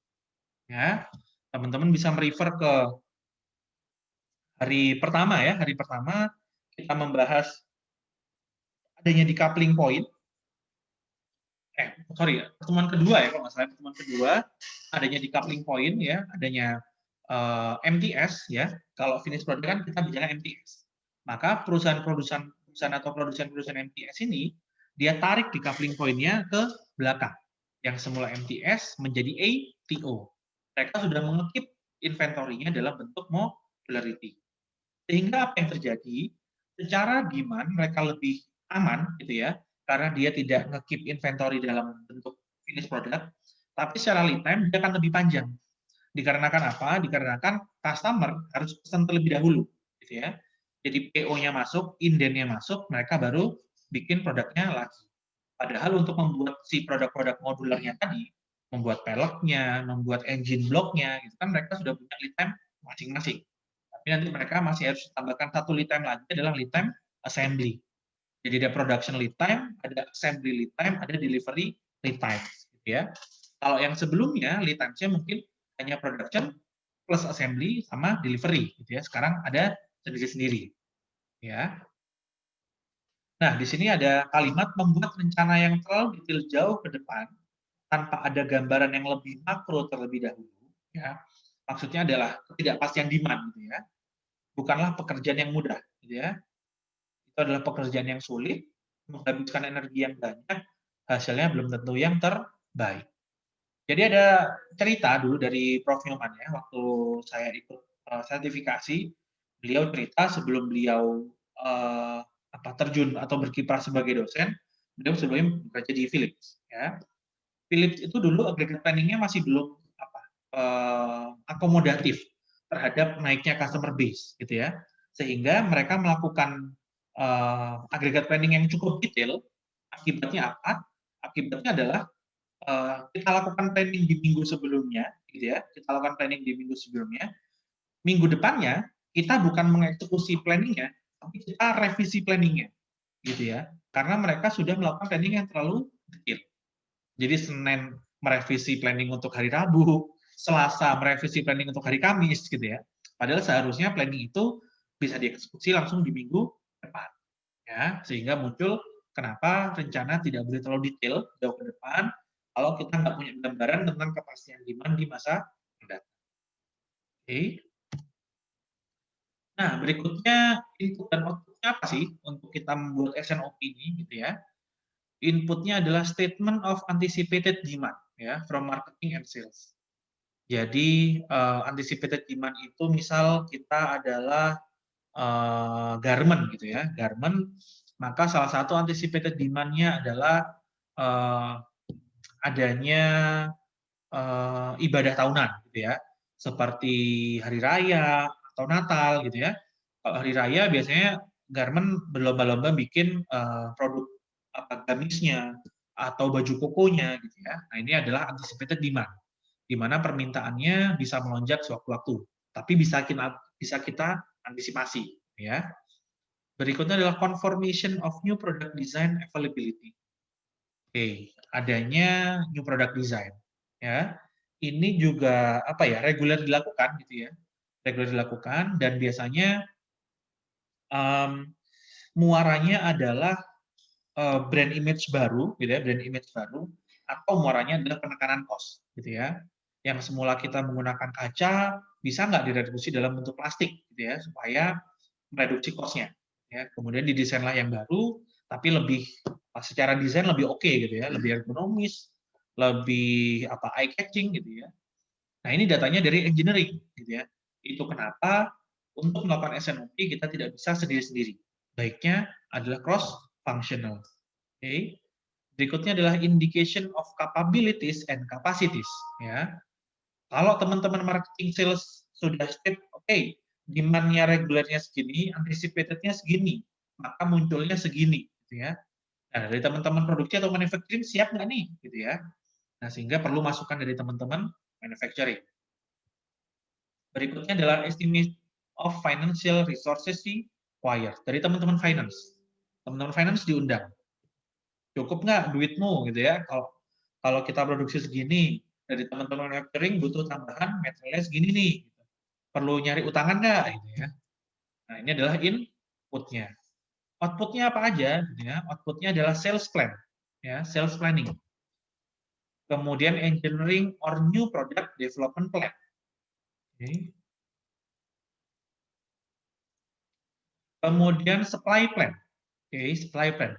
C: Ya, teman-teman bisa merefer ke hari pertama, ya. Hari pertama kita membahas adanya decoupling point. Pertemuan kedua, ya, kalau nggak salah, pertemuan kedua adanya decoupling point, ya, adanya MTS, ya. Kalau finish product kan kita bicara MTS. Maka perusahaan atau produsen MTS ini dia tarik decoupling point-nya ke belakang. Yang semula MTS menjadi ATO. Mereka sudah mengekip inventory-nya dalam bentuk modularity. Sehingga apa yang terjadi? Secara demand mereka lebih aman, gitu ya, karena dia tidak nge-keep inventory dalam bentuk finish product, tapi secara lead time dia akan lebih panjang. Dikarenakan apa? Dikarenakan customer harus pesan terlebih dahulu, gitu ya. Jadi PO-nya masuk, inden-nya masuk, mereka baru bikin produknya lagi. Padahal untuk membuat si produk-produk modularnya tadi, membuat peleknya, membuat engine block-nya, gitu kan mereka sudah punya lead time masing-masing. Tapi nanti mereka masih harus tambahkan satu lead time lagi, adalah lead time assembly. Jadi ada production lead time, ada assembly lead time, ada delivery lead time, gitu ya. Kalau yang sebelumnya lead time-nya mungkin hanya production plus assembly sama delivery, gitu ya. Sekarang ada sendiri-sendiri, Ya. Nah, di sini ada kalimat membuat rencana yang terlalu detail jauh ke depan tanpa ada gambaran yang lebih makro terlebih dahulu. Ya. Maksudnya adalah ketidakpastian demand, gitu ya. Bukanlah pekerjaan yang mudah, gitu ya. Itu adalah pekerjaan yang sulit, menghabiskan energi yang banyak, hasilnya belum tentu yang terbaik. Jadi ada cerita dulu dari Prof. Nyoman ya, waktu saya ikut sertifikasi, beliau cerita sebelum beliau terjun atau berkiprah sebagai dosen, beliau sebelumnya bekerja di Philips. Ya. Philips itu dulu aggregate planning-nya masih belum akomodatif terhadap naiknya customer base, gitu ya. Sehingga mereka melakukan aggregate planning yang cukup detail. Akibatnya apa? Akibatnya adalah kita lakukan planning di minggu sebelumnya, gitu ya. Kita lakukan planning di minggu sebelumnya. Minggu depannya kita bukan mengeksekusi planningnya, tapi kita revisi planningnya, gitu ya. Karena mereka sudah melakukan planning yang terlalu detail. Jadi Senin merevisi planning untuk hari Rabu, Selasa merevisi planning untuk hari Kamis, gitu ya. Padahal seharusnya planning itu bisa dieksekusi langsung di minggu depan, ya. Sehingga muncul kenapa rencana tidak boleh terlalu detail jauh ke depan kalau kita nggak punya gambaran tentang kepastian demand di masa mendatang. Oke. Nah, berikutnya input dan output-nya apa sih untuk kita membuat SNOP ini, gitu ya. Inputnya adalah statement of anticipated demand, ya, from marketing and sales. Jadi anticipated demand itu misal kita adalah garment, gitu ya, garment, maka salah satu anticipated demand-nya adalah adanya ibadah tahunan, gitu ya, seperti hari raya atau Natal, gitu ya. Kalau hari raya biasanya garment berlomba-lomba bikin produk gamisnya atau baju kokonya, gitu ya. Nah, ini adalah anticipated demand, di mana permintaannya bisa melonjak sewaktu-waktu, tapi bisa kita antisipasi, ya. Berikutnya adalah confirmation of new product design availability. Oke, adanya new product design, ya. Ini juga reguler dilakukan, gitu ya. Reguler dilakukan dan biasanya muaranya adalah brand image baru, gitu ya, brand image baru, atau muaranya adalah penekanan cost, gitu ya. Yang semula kita menggunakan kaca, bisa nggak direduksi dalam bentuk plastik, gitu ya, supaya mereduksi cost-nya. Ya, kemudian didesainlah yang baru, tapi lebih secara desain lebih oke, gitu ya, lebih ergonomis, lebih eye catching, gitu ya. Nah, ini datanya dari engineering, gitu ya. Itu kenapa untuk melakukan SNOP kita tidak bisa sendiri-sendiri. Baiknya adalah cross functional. Oke. Berikutnya adalah indication of capabilities and capacities, ya. Kalau teman-teman marketing sales sudah state, oke, demand-nya regulernya segini, anticipated-nya segini, maka munculnya segini, gitu ya. Nah, dari teman-teman produksi atau manufacturing siap nggak nih, gitu ya. Nah, sehingga perlu masukan dari teman-teman manufacturing. Berikutnya adalah estimate of financial resources required dari teman-teman finance. Teman-teman finance diundang. Cukup nggak duitmu, gitu ya. Kalau kita produksi segini, dari teman-teman manufacturing butuh tambahan materialnya segini nih. Perlu nyari utangan nggak, gitu ya. Nah, ini adalah inputnya. Outputnya apa aja? Gitu ya. Outputnya adalah sales plan, ya, sales planning. Kemudian engineering or new product development plan. Okay. Kemudian supply plan. Oke, supply plan.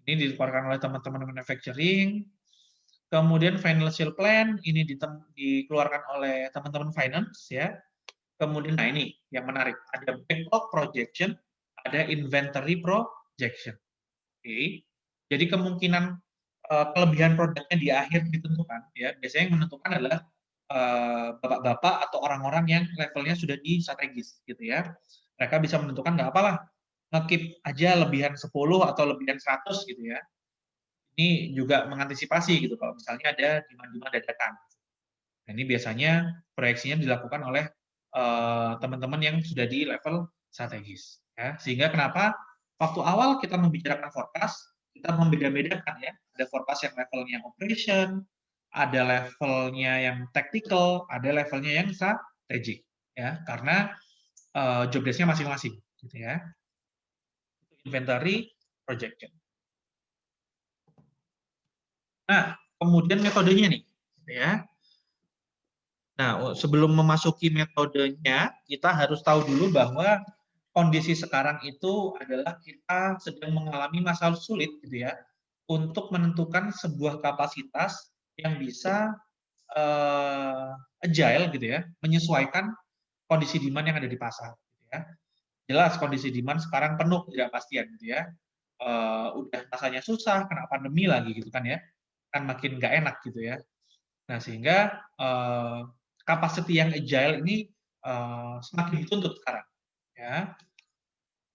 C: Ini dikeluarkan oleh teman-teman manufacturing. Kemudian financial plan ini dikeluarkan oleh teman-teman finance, ya. Kemudian, nah ini yang menarik, ada backlog projection, ada inventory projection. Oke. Jadi kemungkinan kelebihan produknya di akhir ditentukan, ya. Biasanya yang menentukan adalah bapak-bapak atau orang-orang yang levelnya sudah di strategis, gitu ya. Mereka bisa menentukan nggak apalah, nge-keep aja lebihan 10 atau lebihan 100, gitu ya. Ini juga mengantisipasi, gitu, kalau misalnya ada demand-demand dadakan. Nah, ini biasanya proyeksinya dilakukan oleh teman-teman yang sudah di level strategis, ya. Sehingga kenapa waktu awal kita membicarakan forecast, kita membeda-bedakan, ya. Ada forecast yang levelnya operation, ada levelnya yang tactical, ada levelnya yang strategic, ya. Karena job desk-nya masing-masing, gitu ya. inventory projection. Nah, kemudian metodenya nih, gitu ya. Nah, sebelum memasuki metodenya, kita harus tahu dulu bahwa kondisi sekarang itu adalah kita sedang mengalami masalah sulit, gitu ya, untuk menentukan sebuah kapasitas yang bisa agile, gitu ya, menyesuaikan kondisi demand yang ada di pasar. Gitu ya. Jelas kondisi demand sekarang penuh ketidakpastian, gitu ya. Udah rasanya susah, kena pandemi lagi, gitu kan ya, kan makin nggak enak, gitu ya. Nah, sehingga capacity yang agile ini semakin dituntut sekarang. Ya.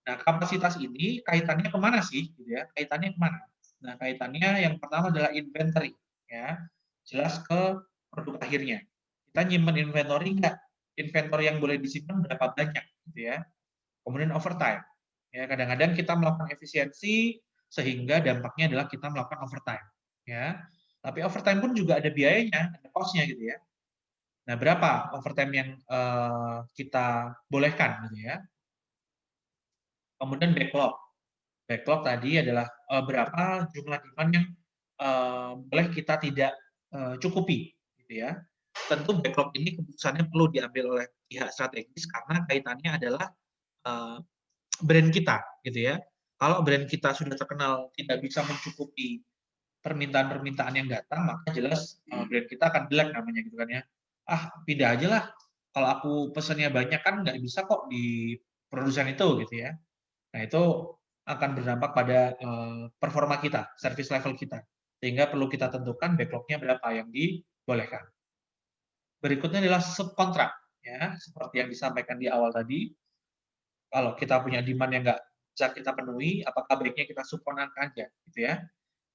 C: Nah, kapasitas ini kaitannya kemana sih? Gitu ya. Kaitannya kemana? Nah, kaitannya yang pertama adalah inventory. Ya. Jelas ke produk akhirnya. Kita nyimpen inventory nggak? Inventory yang boleh disimpan berapa banyak? Gitu ya. Kemudian overtime. Ya, kadang-kadang kita melakukan efisiensi sehingga dampaknya adalah kita melakukan overtime. Ya. Tapi overtime pun juga ada biayanya, ada cost-nya gitu ya. Nah, berapa overtime yang kita bolehkan gitu ya. Kemudian backlog. Backlog tadi adalah berapa jumlah demand yang boleh kita tidak cukupi gitu ya. Tentu backlog ini keputusannya perlu diambil oleh pihak strategis karena kaitannya adalah brand kita gitu ya. Kalau brand kita sudah terkenal tidak bisa mencukupi permintaan-permintaan yang datang, maka jelas brand kita akan jelek namanya gitu kan ya. Ah, pindah aja lah. Kalau aku pesannya banyak kan nggak bisa kok di produsen itu gitu ya. Nah, itu akan berdampak pada performa kita, service level kita. Sehingga perlu kita tentukan backlog-nya berapa yang dibolehkan. Berikutnya adalah subkontrak ya, seperti yang disampaikan di awal tadi. Kalau kita punya demand yang nggak bisa kita penuhi, apakah baiknya kita subkontrak aja gitu ya.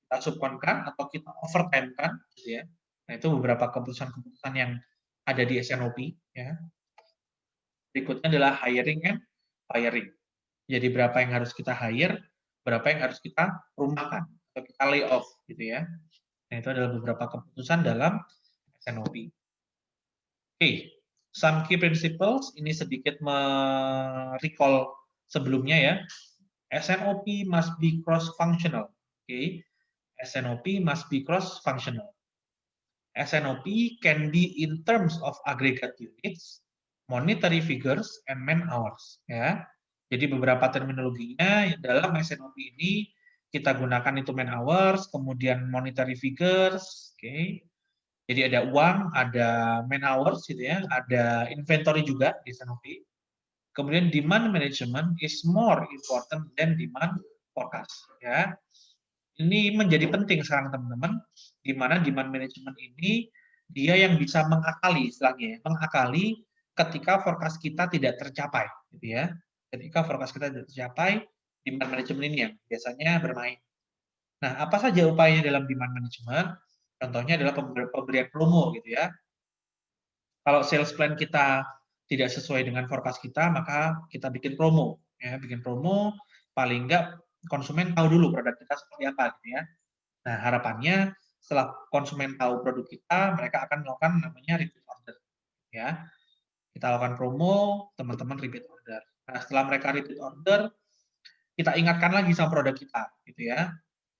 C: Kita subkonkan atau kita overtime kan gitu ya. Nah, itu beberapa keputusan-keputusan yang ada di SNOP ya. Berikutnya adalah hiring and firing. Jadi berapa yang harus kita hire, berapa yang harus kita rumahkan atau kita lay off gitu ya. Nah, itu adalah beberapa keputusan dalam SNOP. Oke, some key principles ini sedikit recall sebelumnya ya. SNOP must be cross functional. Oke. SNOP must be cross functional. SNOP can be in terms of aggregate units, monetary figures, and man hours. Ya, jadi beberapa terminologinya dalam SNOP ini kita gunakan itu man hours, kemudian monetary figures. Oke, jadi ada uang, ada man hours, gitu ya, ada inventory juga di SNOP. Kemudian demand management is more important than demand forecast. Ya, ini menjadi penting sekarang teman-teman, di mana demand management ini dia yang bisa mengakali istilahnya, mengakali ketika forecast kita tidak tercapai, gitu ya. Ketika forecast kita tidak tercapai, demand management ini yang biasanya bermain. Nah, apa saja upayanya dalam demand management? Contohnya adalah pemberian promo, gitu ya. Kalau sales plan kita tidak sesuai dengan forecast kita, maka kita bikin promo, ya, bikin promo. Paling enggak konsumen tahu dulu produk kita seperti apa, gitu ya. Nah, harapannya setelah konsumen tahu produk kita, mereka akan melakukan namanya repeat order. Ya, kita lakukan promo, teman-teman repeat order. Nah, setelah mereka repeat order, kita ingatkan lagi sama produk kita, gitu ya,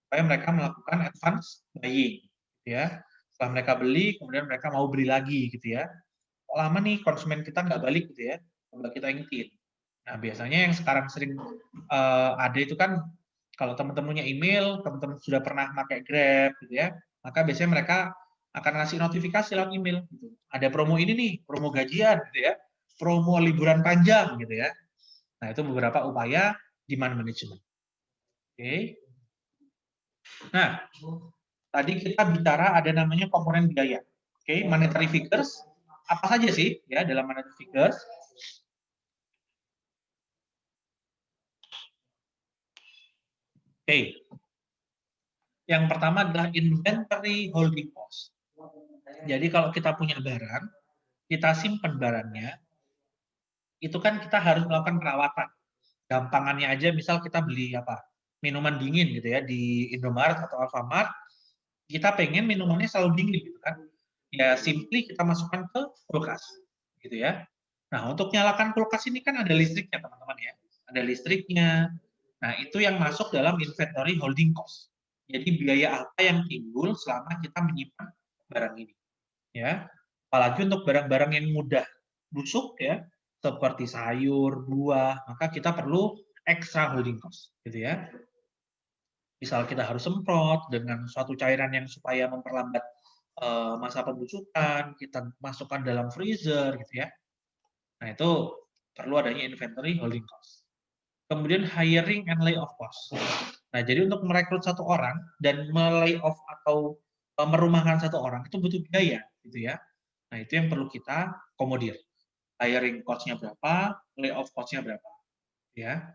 C: supaya mereka melakukan advance buying, gitu ya. Setelah mereka beli, kemudian mereka mau beli lagi, gitu ya. Kok lama nih konsumen kita nggak balik, gitu ya, coba kita ingetin. Nah, biasanya yang sekarang sering ada itu kan, kalau teman-temannya email, teman-teman sudah pernah pakai Grab, gitu ya, maka biasanya mereka akan ngasih notifikasi lewat email. Gitu. Ada promo ini nih, promo gajian, gitu ya, promo liburan panjang, gitu ya. Nah, itu beberapa upaya demand management. Oke. Nah, tadi kita bicara ada namanya komponen biaya. Oke, monetary figures. Apa saja sih ya dalam monetary figures? Oke. Yang pertama adalah inventory holding cost. Jadi kalau kita punya barang, kita simpan barangnya, itu kan kita harus melakukan perawatan. Gampangannya aja, misal kita beli apa? Minuman dingin gitu ya di Indomaret atau Alfamart, kita pengen minumannya selalu dingin gitu kan. Ya simply kita masukkan ke kulkas gitu ya. Nah, untuk nyalakan kulkas ini kan ada listriknya teman-teman ya. Ada listriknya. Nah, itu yang masuk dalam inventory holding cost. Jadi biaya apa yang timbul selama kita menyimpan barang ini. Ya. Apalagi untuk barang-barang yang mudah busuk ya, seperti sayur, buah, maka kita perlu extra holding cost, gitu ya. Misal kita harus semprot dengan suatu cairan yang supaya memperlambat masa pembusukan, kita masukkan dalam freezer, gitu ya. Nah, itu perlu adanya inventory holding cost. Kemudian hiring and layoff cost. Nah, jadi untuk merekrut satu orang dan me-layoff atau merumahkan satu orang itu butuh biaya, gitu ya. Nah, itu yang perlu kita komodir. Hiring cost-nya berapa, layoff cost-nya berapa, ya.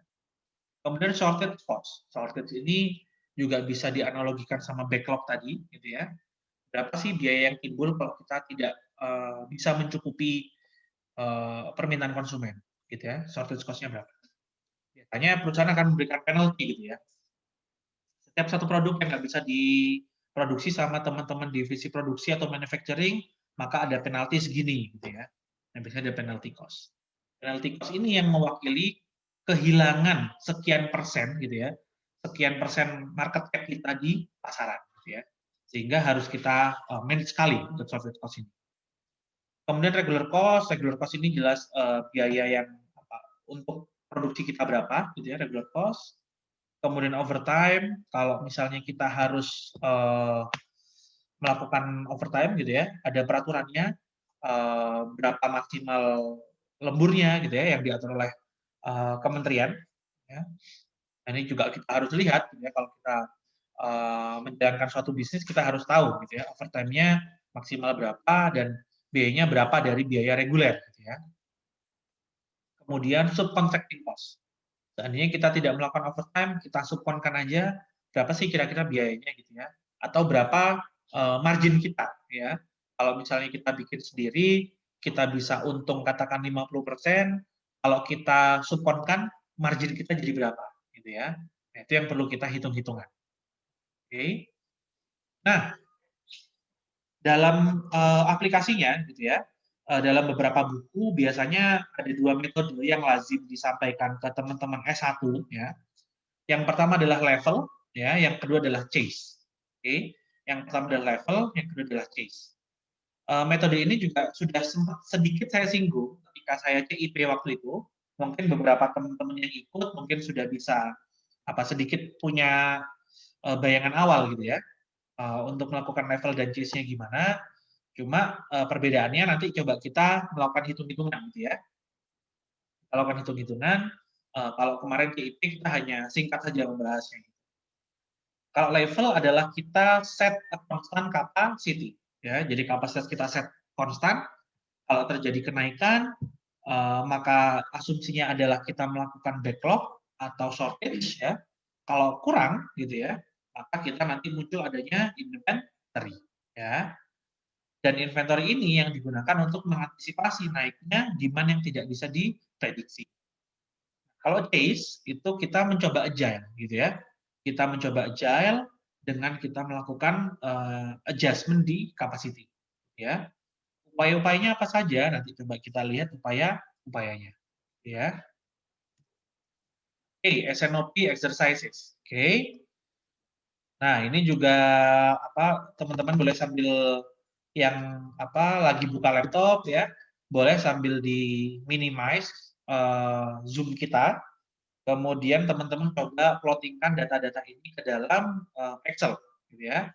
C: Kemudian shortage cost. Shortage ini juga bisa dianalogikan sama backlog tadi, gitu ya. Berapa sih biaya yang timbul kalau kita tidak bisa mencukupi permintaan konsumen, gitu ya. Shortage cost-nya berapa? Biasanya perusahaan akan memberikan penalti, gitu ya. Setiap satu produk yang nggak bisa diproduksi sama teman-teman divisi produksi atau manufacturing, maka ada penalti segini, gitu ya. Yang biasanya ada penalty cost. Penalty cost ini yang mewakili kehilangan sekian persen, gitu ya, sekian persen market cap kita di pasaran, gitu ya. Sehingga harus kita manage sekali untuk shortage cost ini. Kemudian regular cost ini jelas biaya yang untuk produksi kita berapa, gitu ya, regular cost. Kemudian overtime, kalau misalnya kita harus melakukan overtime, gitu ya, ada peraturannya berapa maksimal lemburnya, gitu ya, yang diatur oleh kementerian. Ya. Nah, ini juga kita harus lihat, gitu ya, kalau kita menjalankan suatu bisnis, kita harus tahu, gitu ya, overtime-nya maksimal berapa dan biayanya berapa dari biaya reguler, gitu ya. Kemudian subcontracting cost. Seandainya kita tidak melakukan overtime, kita subkonkan aja berapa sih kira-kira biayanya, gitu ya, atau berapa margin kita, ya. Kalau misalnya kita bikin sendiri, kita bisa untung katakan 50%, kalau kita subkonkan, margin kita jadi berapa, gitu ya. Nah, itu yang perlu kita hitung-hitungan. Oke. Nah, dalam aplikasinya, gitu ya, dalam beberapa buku biasanya ada dua metode yang lazim disampaikan ke teman-teman S1, ya. Yang pertama adalah level, ya. Yang kedua adalah chase. Oke. Yang pertama adalah level, yang kedua adalah chase. Metode ini juga sudah sedikit saya singgung ketika saya CIP waktu itu. Mungkin beberapa teman-teman yang ikut mungkin sudah bisa sedikit punya bayangan awal, gitu ya, untuk melakukan level dan chase-nya gimana. Cuma perbedaannya nanti coba kita melakukan hitung-hitungan, gitu ya. Kalau melakukan hitung-hitungan, kalau kemarin CIP kita hanya singkat saja membahasnya. Kalau level adalah kita set a constant capacity, ya. Jadi kapasitas kita set konstan. Kalau terjadi kenaikan, maka asumsinya adalah kita melakukan backlog atau shortage, ya. Kalau kurang, gitu ya, maka kita nanti muncul adanya inventory, ya. Dan inventory ini yang digunakan untuk mengantisipasi naiknya demand yang tidak bisa diprediksi. Kalau chase itu kita mencoba agile, gitu ya. Kita mencoba agile dengan kita melakukan adjustment di capacity, ya. Upaya-upayanya apa saja? Nanti coba kita lihat upaya-upayanya, ya. Oke, SNOP exercises. Oke. Nah, ini juga teman-teman boleh sambil yang lagi buka laptop, ya, boleh sambil di minimize Zoom kita. Kemudian teman-teman coba plottingkan data-data ini ke dalam Excel, gitu ya.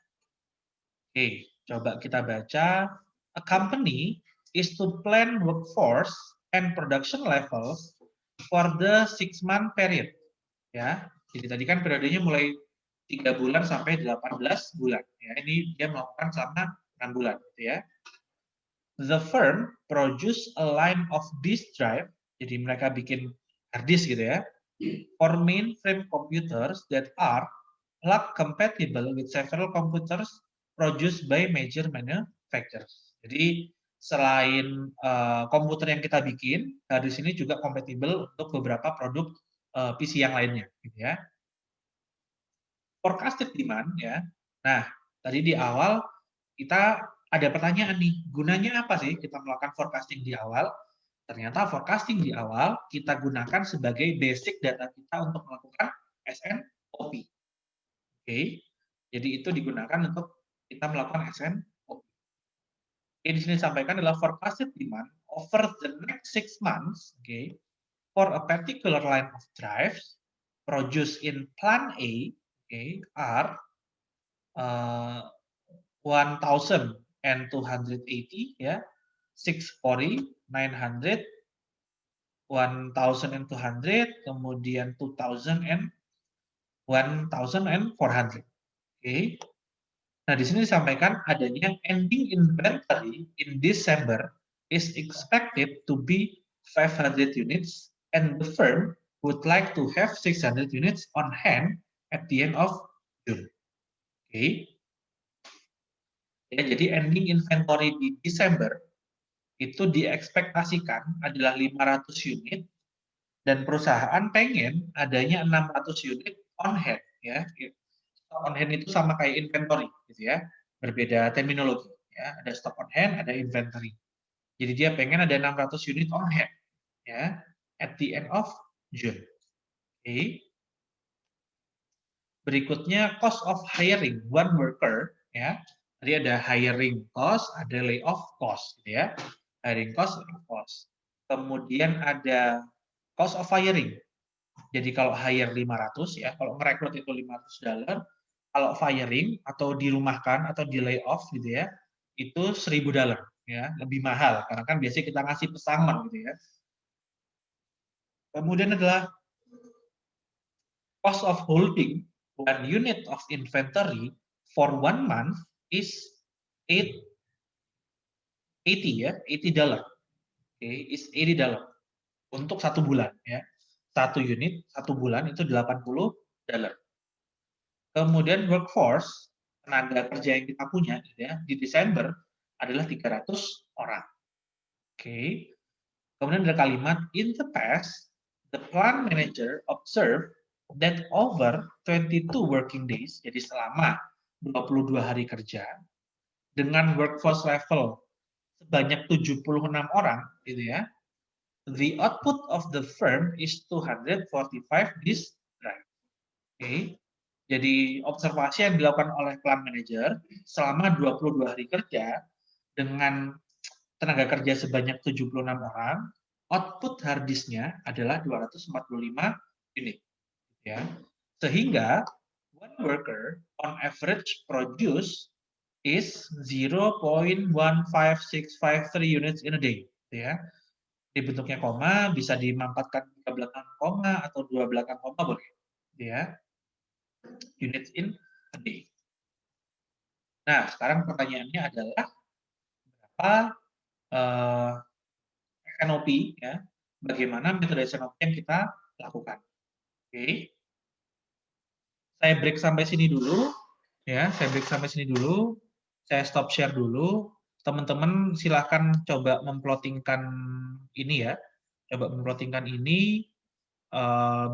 C: Oke, coba kita baca. A company is to plan workforce and production levels for the 6-month period. Ya, jadi tadi kan periodenya mulai 3 bulan sampai 18 bulan. Ya, ini dia melakukan selama 6 bulan, gitu ya. The firm produce a line of disk drive, jadi mereka bikin hard disk, gitu ya, for mainframe computers that are plug compatible with several computers produced by major manufacturers. Jadi selain komputer yang kita bikin, di sini juga kompatibel untuk beberapa produk PC yang lainnya, gitu ya. Forecasted demand, ya. Nah, tadi di awal kita ada pertanyaan nih, gunanya apa sih kita melakukan forecasting di awal? Ternyata forecasting di awal kita gunakan sebagai basic data kita untuk melakukan SNOP. Oke. Jadi itu digunakan untuk kita melakukan SNOP. Oke, di sini disampaikan adalah forecasted demand over the next 6 months, okay, for a particular line of drives produced in Plan A, okay, are 1,280 ya, 640, 900, 1,200, kemudian 2,000 and 1,400. Okay. Nah, di sini disampaikan adanya ending inventory in December is expected to be 500 units and the firm would like to have 600 units on hand at the end of June. Okay. Ya, jadi ending inventory di Desember itu diekspektasikan adalah 500 unit dan perusahaan pengen adanya 600 unit on hand ya. On hand itu sama kayak inventory gitu ya. Berbeda terminologi ya. Ada stock on hand, ada inventory. Jadi dia pengen ada 600 unit on hand ya at the end of June. Okay. Berikutnya cost of hiring one worker ya. Tadi ada hiring cost, ada layoff cost gitu ya. Hiring cost, layoff cost. Kemudian ada cost of hiring. Jadi kalau hire 500 ya, kalau merekrut itu $500, kalau firing atau dirumahkan atau di layoff gitu ya, itu $1.000 ya, lebih mahal karena kan biasanya kita ngasih pesangon gitu ya. Kemudian adalah cost of holding one unit of inventory for 1 month is $80 ya, $80. Okay, is $80 untuk 1 bulan ya. 1 unit 1 bulan itu $80. Kemudian workforce, tenaga kerja yang kita punya gitu ya, di Desember adalah 300 orang. Oke. Kemudian ada kalimat in the past the plant manager observed that over 22 working days, jadi selama 22 hari kerja dengan workforce level sebanyak 76 orang gitu ya. The output of the firm is 245 disk drive. Oke. Jadi observasi yang dilakukan oleh plant manager selama 22 hari kerja dengan tenaga kerja sebanyak 76 orang, output hard disknya adalah 245 unit. Ya. Sehingga one worker on average produce is 0.15653 units in a day. Ya. Di bentuknya koma, bisa dimampatkan ke belakang koma atau 2 belakang koma boleh. Ya. Units in a day. Nah, sekarang pertanyaannya adalah berapa SNOP ya? Bagaimana metode SNOP yang kita lakukan? Oke. Saya break sampai sini dulu ya, saya break sampai sini dulu. Saya stop share dulu. Teman-teman silakan coba memplottingkan ini ya. Coba memplottingkan ini.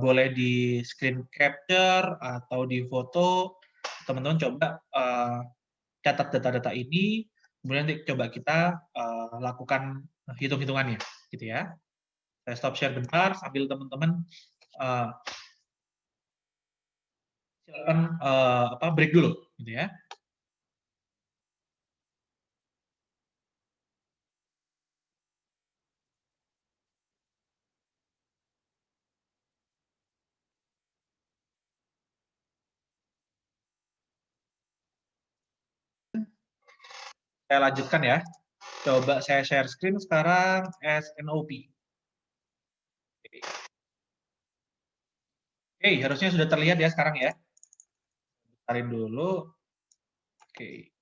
C: Boleh di screen capture atau di foto. Teman-teman coba catat data-data ini, kemudian nanti coba kita lakukan hitung-hitungannya, gitu ya. Saya stop share bentar sambil teman-teman silakan break dulu, gitu ya. Saya lanjutkan ya. Coba saya share screen sekarang SNOP. Oke, harusnya sudah terlihat ya sekarang ya. Bentarin dulu. Oke.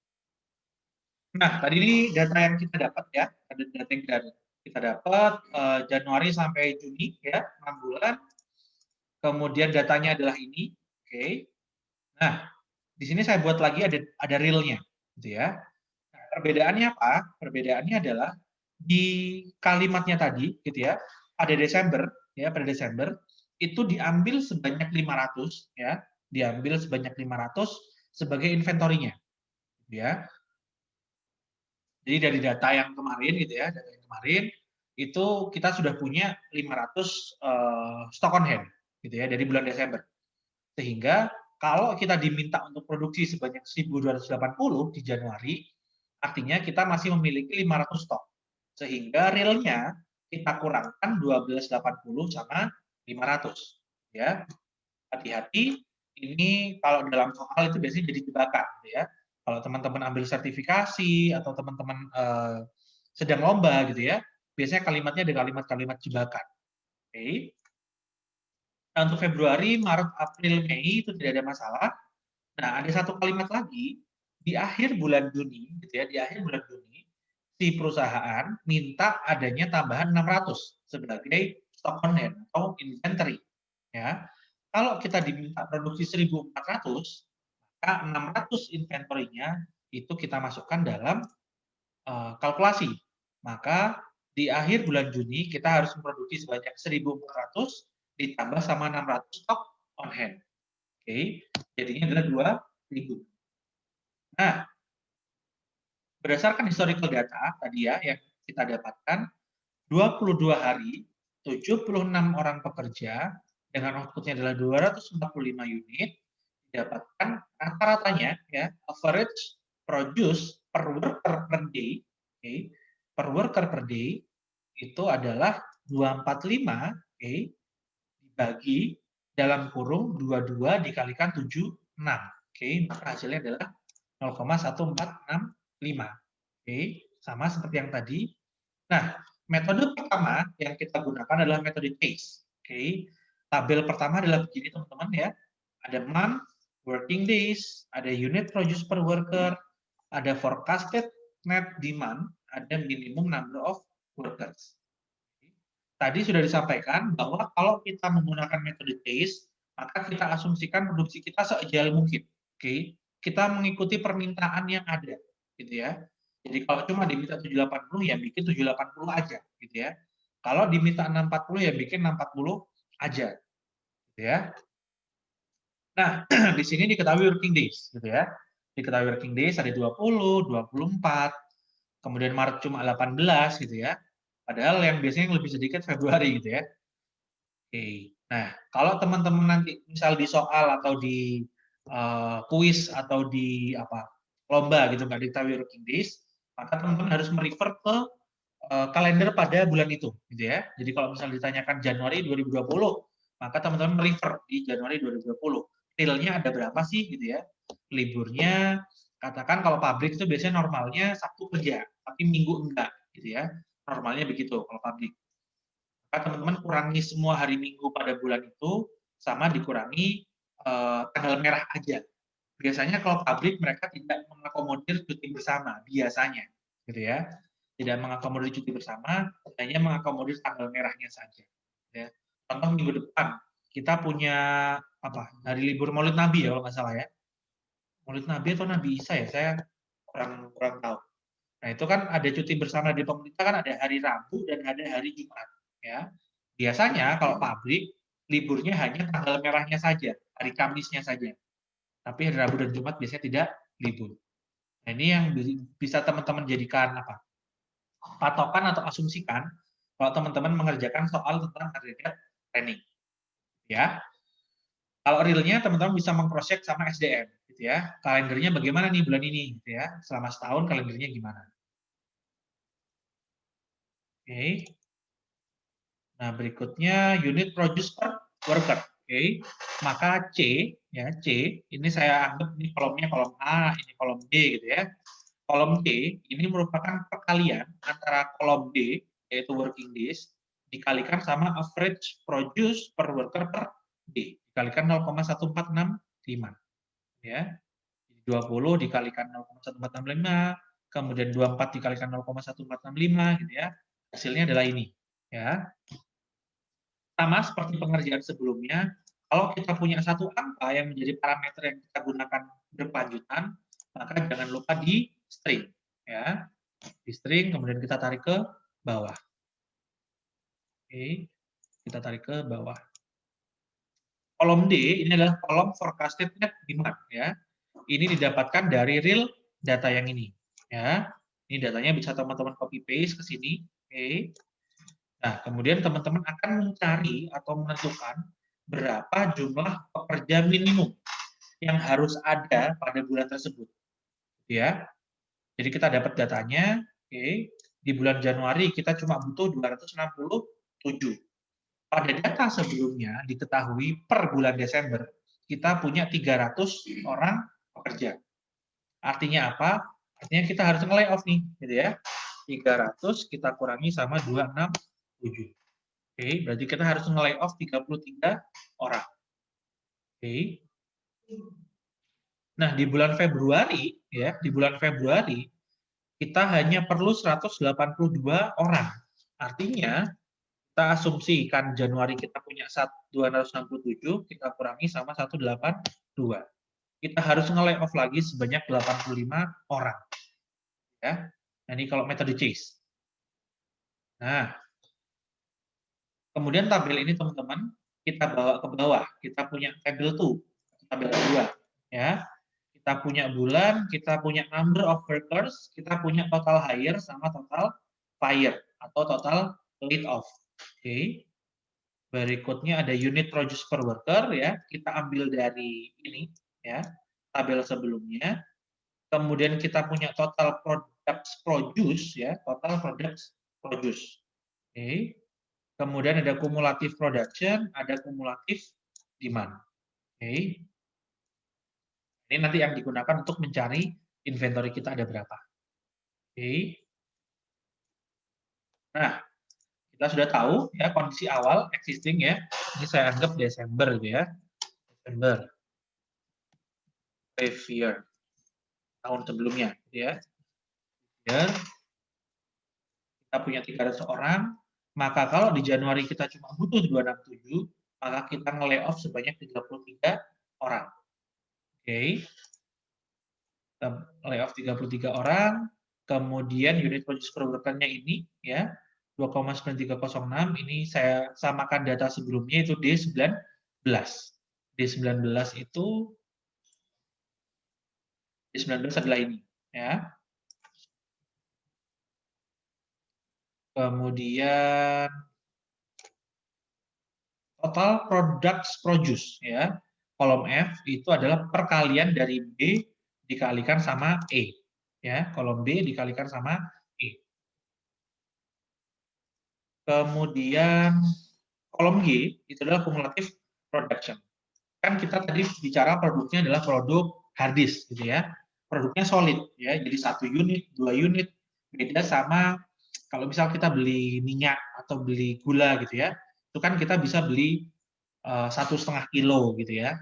C: Nah, tadi ini data yang kita dapat ya. Ada data yang kita dapat Januari sampai Juni ya, 6 bulan. Kemudian datanya adalah ini. Oke. Nah, di sini saya buat lagi ada real-nya gitu ya. Nah, perbedaannya apa? Perbedaannya adalah di kalimatnya tadi gitu ya. Pada Desember ya, pada Desember itu diambil sebanyak 500 ya, diambil sebanyak 500 sebagai inventorinya. Gitu ya. Jadi dari data yang kemarin gitu ya, data yang kemarin itu kita sudah punya 500 stock on hand gitu ya dari bulan Desember. Sehingga kalau kita diminta untuk produksi sebanyak 1.280 di Januari, artinya kita masih memiliki 500 stok. Sehingga realnya kita kurangkan 1280 sama 500. Ya, hati-hati. Ini kalau dalam soal itu biasanya jadi jebakan, ya. Kalau teman-teman ambil sertifikasi atau teman-teman sedang lomba gitu ya, biasanya kalimatnya ada kalimat-kalimat jebakan. Oke. Nah, untuk Februari, Maret, April, Mei itu tidak ada masalah. Nah, ada satu kalimat lagi di akhir bulan Juni, gitu ya, di akhir bulan Juni, si perusahaan minta adanya tambahan 600 sebagai stock on hand atau inventory. Ya, kalau kita diminta produksi 1.400, maka 600 inventory-nya itu kita masukkan dalam kalkulasi. Maka di akhir bulan Juni kita harus memproduksi sebanyak 1.400 ditambah sama 600 stok on hand. Oke, jadinya adalah 2.000. Nah, berdasarkan historical data tadi ya yang kita dapatkan, 22 hari, 76 orang pekerja dengan outputnya adalah 245 unit, didapatkan rata-ratanya ya average produce per worker per day, okay, per worker per day itu adalah 245, okay, dibagi dalam kurung 22 dikalikan 76, okay, maka hasilnya adalah 0,1465. Oke, sama seperti yang tadi. Nah, metode pertama yang kita gunakan adalah metode case. Oke, tabel pertama adalah begini teman-teman ya. Ada month, working days, ada unit produce per worker, ada forecasted net demand, ada minimum number of workers. Tadi sudah disampaikan bahwa kalau kita menggunakan metode case, maka kita asumsikan produksi kita seideal mungkin. Oke, kita mengikuti permintaan yang ada, gitu ya. Jadi kalau cuma diminta 780 ya bikin 780 aja, gitu ya. Kalau diminta 640 ya bikin 640 aja, gitu ya. Nah, di sini diketahui working days, gitu ya. Diketahui working days ada 20, 24, kemudian Maret cuma 18, gitu ya. Padahal yang biasanya yang lebih sedikit Februari, gitu ya. Oke. Nah, kalau teman-teman nanti misal di soal atau di kuis atau di lomba gitu nggak diketahui working days, maka teman-teman harus merefer ke kalender pada bulan itu, gitu ya. Jadi kalau misal ditanyakan Januari 2020, maka teman-teman merefer di Januari 2020. Realnya ada berapa sih, gitu ya. Liburnya, katakan kalau pabrik itu biasanya normalnya Sabtu kerja, tapi Minggu enggak, gitu ya. Normalnya begitu kalau pabrik. Maka teman-teman kurangi semua hari Minggu pada bulan itu, sama dikurangi tanggal merah aja. Biasanya kalau pabrik mereka tidak mengakomodir cuti bersama, biasanya, gitu ya. Tidak mengakomodir cuti bersama, hanya mengakomodir tanggal merahnya saja. Ya. Contoh minggu depan, kita punya hari libur Maulid Nabi ya kalau nggak salah ya. Maulid Nabi atau Nabi Isa ya, saya kurang tahu. Nah itu kan ada cuti bersama di pemerintah kan ada hari Rabu dan ada hari Jumat. Ya. Biasanya kalau pabrik liburnya hanya tanggal merahnya saja, hari Kamisnya saja. Tapi hari Rabu dan Jumat biasanya tidak libur. Nah, ini yang bisa teman-teman jadikan patokan atau asumsikan kalau teman-teman mengerjakan soal tentang agregat planning. Ya. Kalau realnya teman-teman bisa meng-cross-check sama SDM, gitu ya. Kalendernya bagaimana nih bulan ini, gitu ya. Selama setahun kalendernya gimana. Oke. Nah, berikutnya unit produce per worker. Oke. Maka C, ya C, ini saya anggap ini kolomnya kolom A, ini kolom D gitu ya. Kolom D ini merupakan perkalian antara kolom D yaitu working days dikalikan sama average produce per worker per D dikalikan 0,1465 ya. 20 dikalikan 0,1465, kemudian 24 dikalikan 0,1465 gitu ya. Hasilnya adalah ini ya. Sama seperti pengerjaan sebelumnya, kalau kita punya satu angka yang menjadi parameter yang kita gunakan berkelanjutan, maka jangan lupa di string. Ya. Di string, kemudian kita tarik ke bawah. Oke, kita tarik ke bawah. Kolom D, ini adalah kolom forecasted net demand. Ya. Ini didapatkan dari real data yang ini. Ya. Ini datanya bisa teman-teman copy-paste ke sini. Oke. Nah, kemudian teman-teman akan mencari atau menentukan berapa jumlah pekerja minimum yang harus ada pada bulan tersebut. Ya. Jadi kita dapat datanya, oke. Di bulan Januari kita cuma butuh 267. Pada data sebelumnya diketahui per bulan Desember kita punya 300 orang pekerja. Artinya apa? Artinya kita harus nge-layoff nih, gitu ya. 300 kita kurangi sama 267. Oke, berarti kita harus nge-layoff 33 orang. Oke. Nah, di bulan Februari ya, di bulan Februari kita hanya perlu 182 orang. Artinya kita asumsikan Januari kita punya 267, kita kurangi sama 182. Kita harus nge-layoff lagi sebanyak 85 orang. Ya. Nah, ini kalau metode Chase. Nah, kemudian tabel ini teman-teman kita bawa ke bawah. Kita punya tabel 2, tabel 2, ya. Kita punya bulan, kita punya number of workers, kita punya total hire sama total fire atau total laid off. Oke. Berikutnya ada unit produce per worker ya. Kita ambil dari ini ya, tabel sebelumnya. Kemudian kita punya total products produce ya, total products produce. Oke. Kemudian ada cumulative production, ada cumulative demand. Oke. Ini nanti yang digunakan untuk mencari inventory kita ada berapa. Oke. Nah, kita sudah tahu ya kondisi awal existing ya. Ini saya anggap Desember gitu ya. Desember. Previous year. Tahun sebelumnya gitu ya. Year. Kita punya 300 orang, maka kalau di Januari kita cuma butuh 267, maka kita nge-layoff sebanyak 33 orang. Oke. Kita layoff 33 orang, kemudian unit produce per worker-nya ini ya 2,9306, ini saya samakan data sebelumnya itu D19. D19 itu D19 adalah ini ya. Kemudian total products produce ya. Kolom F itu adalah perkalian dari B dikalikan sama E. Ya, kolom B dikalikan sama E. Kemudian kolom G itu adalah cumulative production. Kan kita tadi bicara produknya adalah produk hard disk gitu ya. Produknya solid ya. Jadi 1 unit, 2 unit beda sama kalau misal kita beli minyak atau beli gula gitu ya. Itu kan kita bisa beli 1,5 kilo gitu ya.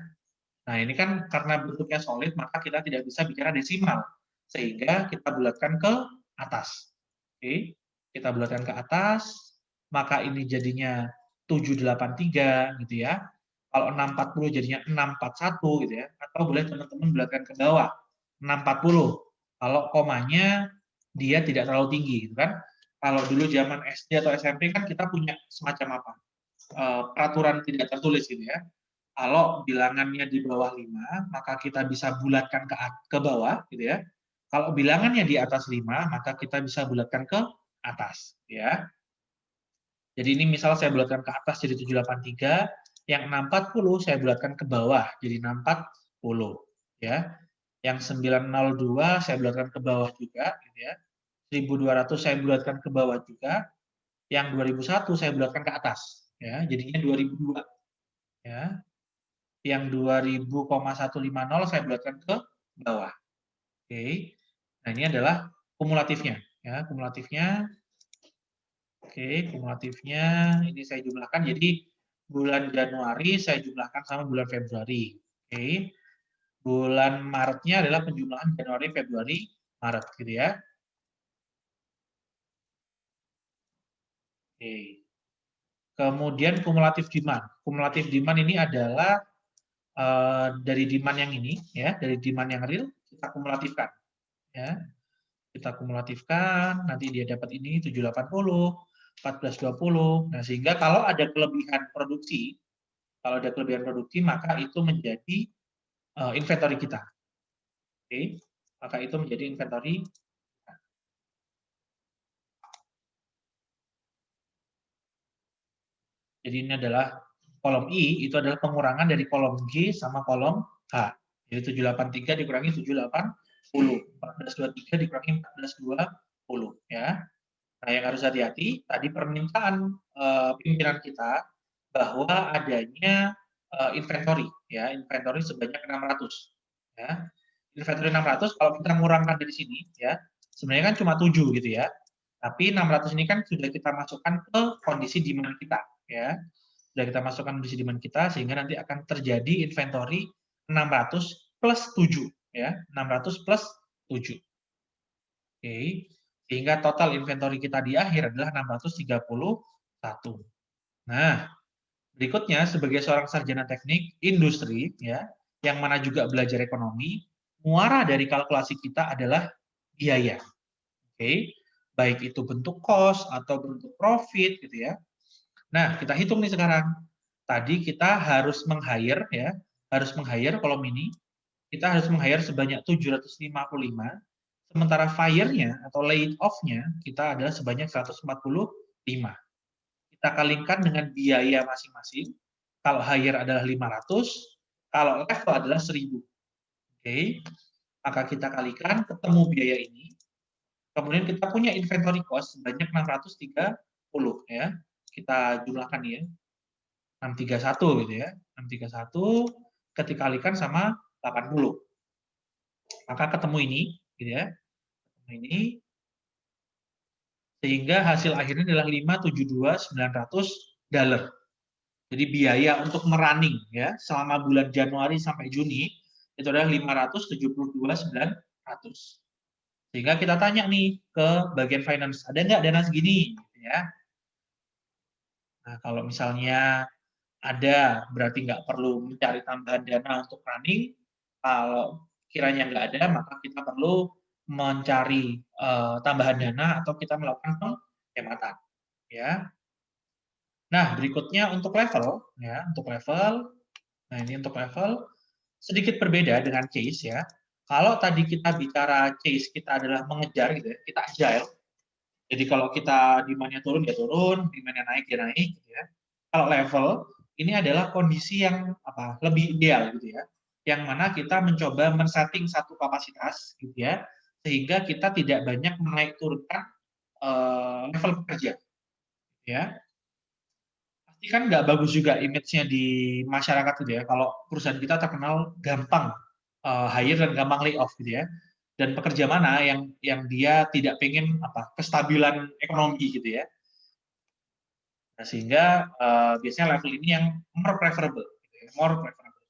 C: Nah, ini kan karena bentuknya solid, maka kita tidak bisa bicara desimal. Sehingga kita bulatkan ke atas. Oke, kita bulatkan ke atas, maka ini jadinya 783 gitu ya. Kalau 640 jadinya 641 gitu ya. Atau boleh teman-teman bulatkan ke bawah, 640. Kalau komanya dia tidak terlalu tinggi gitu kan. Kalau dulu zaman SD atau SMP kan kita punya semacam apa? Peraturan tidak tertulis gitu ya. Kalau bilangannya di bawah 5, maka kita bisa bulatkan ke bawah, gitu ya. Kalau bilangannya di atas 5, maka kita bisa bulatkan ke atas, ya. Jadi ini misal saya bulatkan ke atas jadi 783, yang 640 saya bulatkan ke bawah jadi 640, ya. Yang 902 saya bulatkan ke bawah juga, gitu ya. 1200 saya bulatkan ke bawah juga. Yang 2001 saya bulatkan ke atas, ya. Jadinya 2002, ya. Yang 2000,150 saya bulatkan ke bawah. Oke. Nah, ini adalah kumulatifnya ya, kumulatifnya. Oke, kumulatifnya ini saya jumlahkan jadi bulan Januari saya jumlahkan sama bulan Februari. Oke. Bulan Maretnya adalah penjumlahan Januari, Februari, Maret gitu ya. Oke. Kemudian kumulatif demand. Kumulatif demand ini adalah dari demand yang ini ya, dari demand yang real kita kumulatifkan ya. Kita kumulatifkan, nanti dia dapat ini 780, 1420. Nah, sehingga kalau ada kelebihan produksi, maka itu menjadi inventory kita. Oke, maka itu menjadi inventory. Jadi ini adalah kolom I itu adalah pengurangan dari kolom G sama kolom H. Jadi 783 dikurangi 780, 1423 dikurangi 1420 ya. Nah, yang harus hati-hati tadi permintaan pimpinan kita bahwa adanya inventory ya, inventory sebanyak 600 ya. Inventory 600 kalau kita ngurangkan dari sini ya, sebenarnya kan cuma 7 gitu ya. Tapi 600 ini kan sudah kita masukkan ke kondisi demand kita ya. Sudah kita masukkan kondisi demand kita sehingga nanti akan terjadi inventory 600 plus 7 ya, 600 plus 7. Oke. Sehingga total inventory kita di akhir adalah 631. Nah, berikutnya sebagai seorang sarjana teknik industri ya, yang mana juga belajar ekonomi, muara dari kalkulasi kita adalah biaya. Oke. Baik itu bentuk cost atau bentuk profit gitu ya. Nah, kita hitung nih sekarang. Tadi kita harus meng-hire ya, harus meng-hire kolom ini. Kita harus meng-hire sebanyak 755, sementara fire-nya atau laid off-nya kita adalah sebanyak 145. Kita kalikan dengan biaya masing-masing. Kalau hire adalah 500, kalau level adalah 1000. Oke. Maka kita kalikan, ketemu biaya ini. Kemudian kita punya inventory cost sebanyak 630 ya. Kita jumlahkan ya. 631 gitu ya. 631 ketika kalikan sama 80. Maka ketemu ini gitu ya. Ini sehingga hasil akhirnya adalah 572.900 $. Jadi biaya untuk merunning ya selama bulan Januari sampai Juni itu adalah 572.900. Sehingga kita tanya nih ke bagian finance, ada nggak dana segini ya? Nah, kalau misalnya ada, berarti nggak perlu mencari tambahan dana untuk running. Kalau kiranya nggak ada, maka kita perlu mencari tambahan dana atau kita melakukan penghematan. Ya. Nah, berikutnya untuk level, ya, untuk level. Nah, ini untuk level sedikit berbeda dengan case ya. Kalau tadi kita bicara case kita adalah mengejar gitu ya, kita agile. Jadi kalau kita demand-nya turun ya turun, demand-nya naik ya naik gitu ya. Kalau level ini adalah kondisi yang lebih ideal gitu ya. Yang mana kita mencoba men-setting satu kapasitas gitu ya, sehingga kita tidak banyak menaik turunkan level pekerja. Ya. Pasti kan nggak bagus juga image-nya di masyarakat gitu ya. Kalau perusahaan kita terkenal gampang hire dan gampang layoff gitu ya. Dan pekerja mana yang dia tidak pengen kestabilan ekonomi gitu ya. Nah, sehingga biasanya level ini yang more preferable gitu ya, more preferable.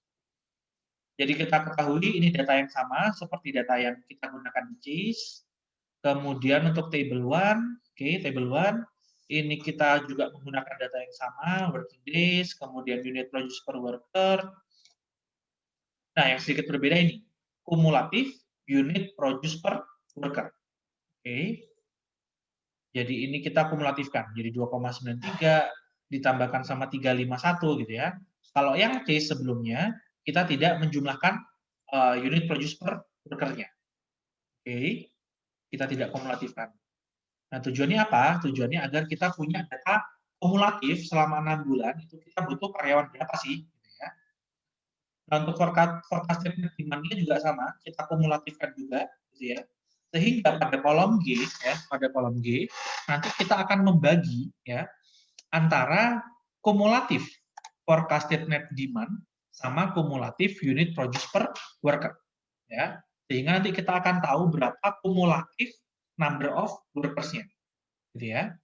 C: Jadi kita ketahui ini data yang sama seperti data yang kita gunakan di case. Kemudian untuk table 1, oke, table 1 ini kita juga menggunakan data yang sama, working days, kemudian unit produce per worker. Nah, yang sedikit berbeda ini, kumulatif unit produce per worker. Oke. Jadi ini kita kumulatifkan, jadi 2,93 ditambahkan sama 351 gitu ya. Kalau yang case sebelumnya, kita tidak menjumlahkan unit produce per worker-nya. Oke. Kita tidak kumulatifkan. Nah, tujuannya apa? Tujuannya agar kita punya data kumulatif selama 6 bulan, itu kita butuh karyawan berapa sih? Gitu ya. Nah, untuk forecasted demand-nya juga sama, kita kumulatifkan juga, gitu ya. Sehingga pada kolom G, ya, pada kolom G, nanti kita akan membagi ya antara kumulatif forecasted net demand sama kumulatif unit produce per worker, ya. Sehingga nanti kita akan tahu berapa kumulatif number of workers-nya, gitu ya.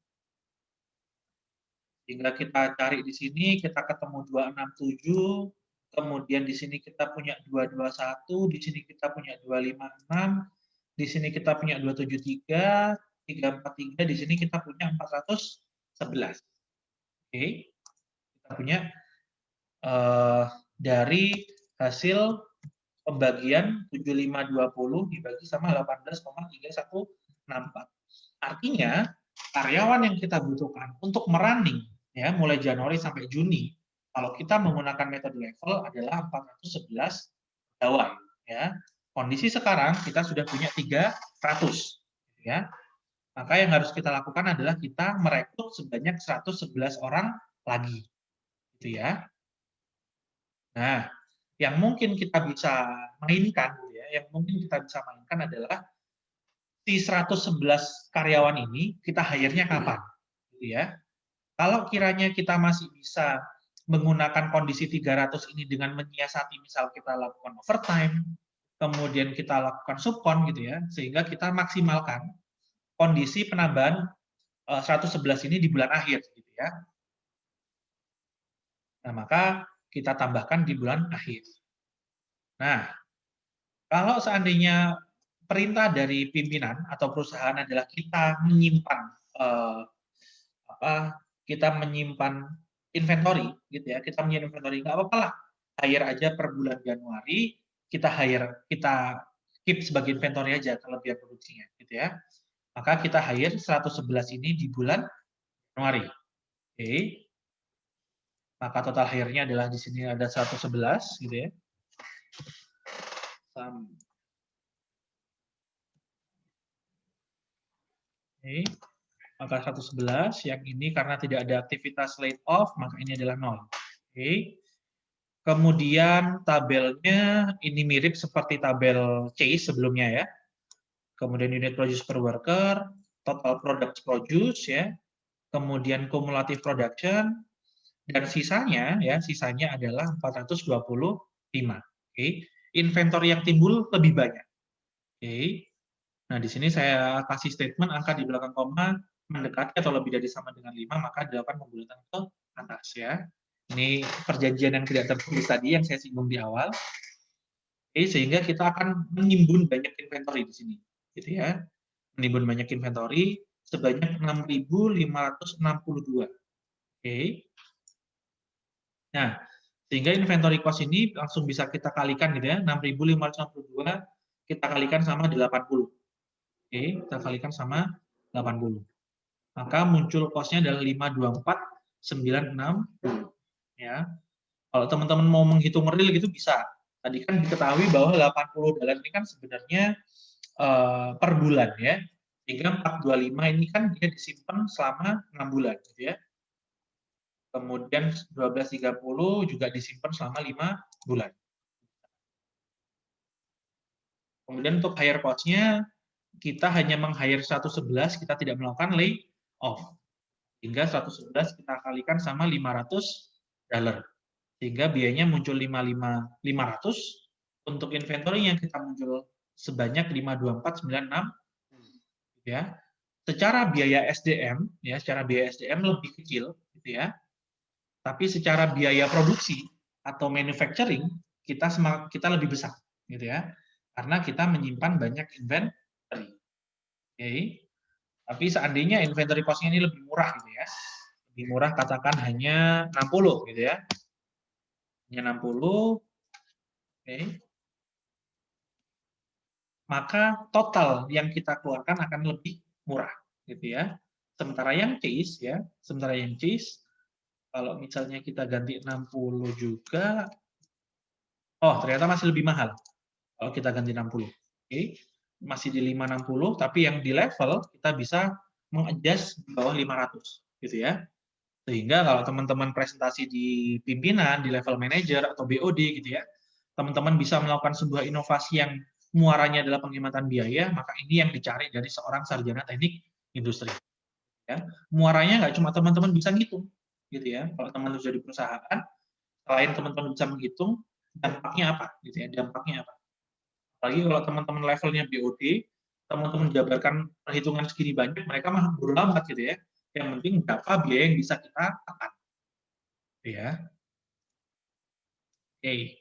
C: Sehingga kita cari di sini, kita ketemu 267, kemudian di sini kita punya 221, di sini kita punya 256, di sini kita punya 273, 343, di sini kita punya 411. Oke, kita punya dari hasil pembagian 7520 dibagi sama 18,3164. Artinya, karyawan yang kita butuhkan untuk merunning ya mulai Januari sampai Juni, kalau kita menggunakan metode level adalah 411 pegawai ya. Kondisi sekarang kita sudah punya 300 ya. Maka yang harus kita lakukan adalah kita merekrut sebanyak 111 orang lagi. Gitu ya. Nah, yang mungkin kita bisa mainkan, yang mungkin kita bisa mainkan adalah si 111 karyawan ini kita hire-nya kapan, gitu ya. Kalau kiranya kita masih bisa menggunakan kondisi 300 ini dengan menyiasati, misal kita lakukan overtime, kemudian kita lakukan subkon gitu ya, sehingga kita maksimalkan kondisi penambahan 111 ini di bulan akhir gitu ya. Nah, maka kita tambahkan di bulan akhir. Nah, kalau seandainya perintah dari pimpinan atau perusahaan adalah kita menyimpan kita menyimpan inventory gitu ya, kita menyimpan inventory nggak apa-apa lah, hire aja per bulan Januari, kita keep sebagai inventory aja kelebihan produksinya gitu ya. Maka kita hire 111 ini di bulan Januari. Oke. Maka total hire-nya adalah di sini ada 111 gitu ya. Oke. Maka 111, yang ini karena tidak ada aktivitas laid off, maka ini adalah 0. Oke. Kemudian tabelnya ini mirip seperti tabel Chase sebelumnya ya. Kemudian unit produce per worker, total products produce ya. Kemudian cumulative production, dan sisanya adalah 425. Oke. Inventory yang timbul lebih banyak. Oke. Nah, di sini saya kasih statement angka di belakang koma mendekati atau lebih dari sama dengan 5, maka dilakukan pembulatan ke atas ya. Ini perjanjian yang tidak tertulis tadi yang saya singgung di awal. Oke, sehingga kita akan menimbun banyak inventory di sini, gitu ya. Menimbun banyak inventory sebanyak 6.562. Oke. Nah, sehingga inventory cost ini langsung bisa kita kalikan gitu ya, 6.562 kita kalikan sama 80. Oke, kita kalikan sama 80. Maka muncul cost-nya adalah 524,96. Ya. Kalau teman-teman mau menghitung real gitu bisa. Tadi kan diketahui bahwa $80 ini kan sebenarnya per bulan ya. Sehingga 425 ini kan dia disimpan selama 6 bulan gitu ya. Kemudian 1230 juga disimpan selama 5 bulan. Kemudian untuk hire cost-nya kita hanya meng-hire 111, kita tidak melakukan lay off. Hingga 111 kita kalikan sama $500. Sehingga biayanya muncul 500 untuk inventory yang kita muncul sebanyak 52496 ya. Secara biaya SDM lebih kecil gitu ya. Tapi secara biaya produksi atau manufacturing kita lebih besar gitu ya. Karena kita menyimpan banyak inventory. Oke. Tapi seandainya inventory cost-nya ini lebih murah gitu ya. Lebih murah katakan hanya 60 gitu ya. Hanya 60. Oke. Maka total yang kita keluarkan akan lebih murah gitu ya. Sementara yang Chase kalau misalnya kita ganti 60 juga, oh ternyata masih lebih mahal kalau kita ganti 60. Oke. Masih di 560, tapi yang di level kita bisa mengadjust di bawah 500 gitu ya. Sehingga kalau teman-teman presentasi di pimpinan, di level manager atau BOD gitu ya, teman-teman bisa melakukan sebuah inovasi yang muaranya adalah penghematan biaya, maka ini yang dicari dari seorang sarjana teknik industri. Ya. Muaranya nggak cuma teman-teman bisa ngitung, gitu ya. Kalau teman-teman sudah di perusahaan, selain teman-teman bisa menghitung, dampaknya apa, gitu ya? Dampaknya apa? Apalagi kalau teman-teman levelnya BOD, teman-teman jabarkan perhitungan segini banyak, mereka mah bodo amat gitu ya. Yang penting berapa biaya yang bisa kita tekan. Ya. Oke.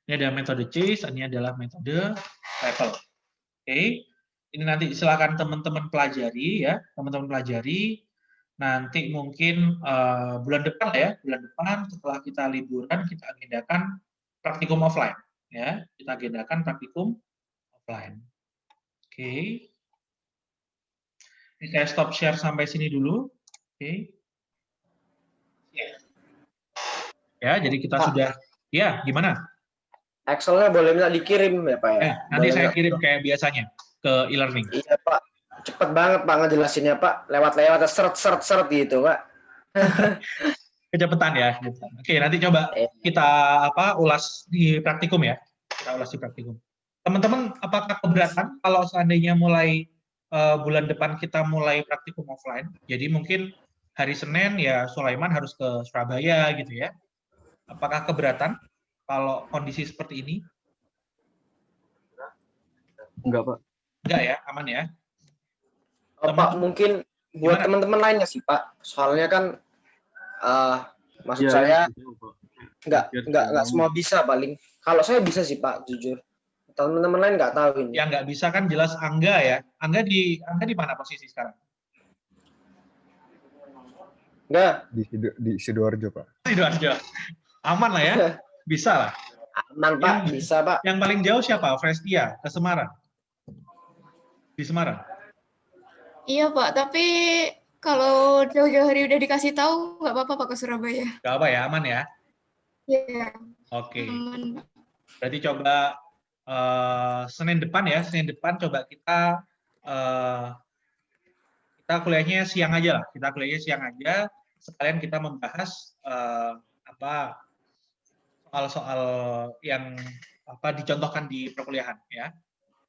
C: Ini ada metode Chase, ini adalah metode level. Oke. Ini nanti silakan teman-teman pelajari ya, teman-teman pelajari. Nanti mungkin bulan depan ya, bulan depan setelah kita liburan kita agendakan praktikum offline ya. Kita agendakan praktikum offline. Oke. Ini saya stop share sampai sini dulu. Oke. Ya, jadi kita sudah ya, gimana?
E: Excel-nya boleh minta dikirim ya, Pak ya?
C: Nanti saya kirim kayak biasanya ke e-learning.
E: Iya, Pak. Cepet banget Pak ngejelasinnya, Pak. Lewat-lewat seret gitu, Pak.
C: Kecepatan ya. Gitu. Oke, nanti coba kita ulas di praktikum ya. Kita ulas di praktikum. Teman-teman, apakah keberatan kalau seandainya mulai bulan depan kita mulai praktikum offline? Jadi mungkin hari Senin ya Sulaiman harus ke Surabaya gitu ya. Apakah keberatan kalau kondisi seperti ini?
H: Enggak, Pak.
C: Enggak ya, aman ya.
E: Pak, mungkin buat teman-teman lainnya sih, Pak. Soalnya kan maksud saya nggak semua bisa paling. Kalau saya bisa sih, Pak, jujur. Teman-teman lain nggak tahu ini.
C: Yang nggak bisa kan jelas Angga ya. Angga di mana posisi sekarang?
E: Enggak.
I: Di Sidoarjo, Pak.
C: Sidoarjo. Aman lah ya. Bisa lah.
E: Aman, Pak. Bisa, Pak.
C: Yang paling jauh siapa? Frestia ke Semarang. Di Semarang.
G: Iya Pak, tapi kalau jauh-jauh hari udah dikasih tahu nggak apa-apa Pak ke Surabaya.
C: Nggak apa ya, aman ya?
G: Iya.
C: Oke.
G: Aman.
C: Berarti coba Senin depan ya, Senin depan coba kita kuliahnya siang aja lah. Kita kuliahnya siang aja, sekalian kita membahas soal-soal yang dicontohkan di perkuliahan ya.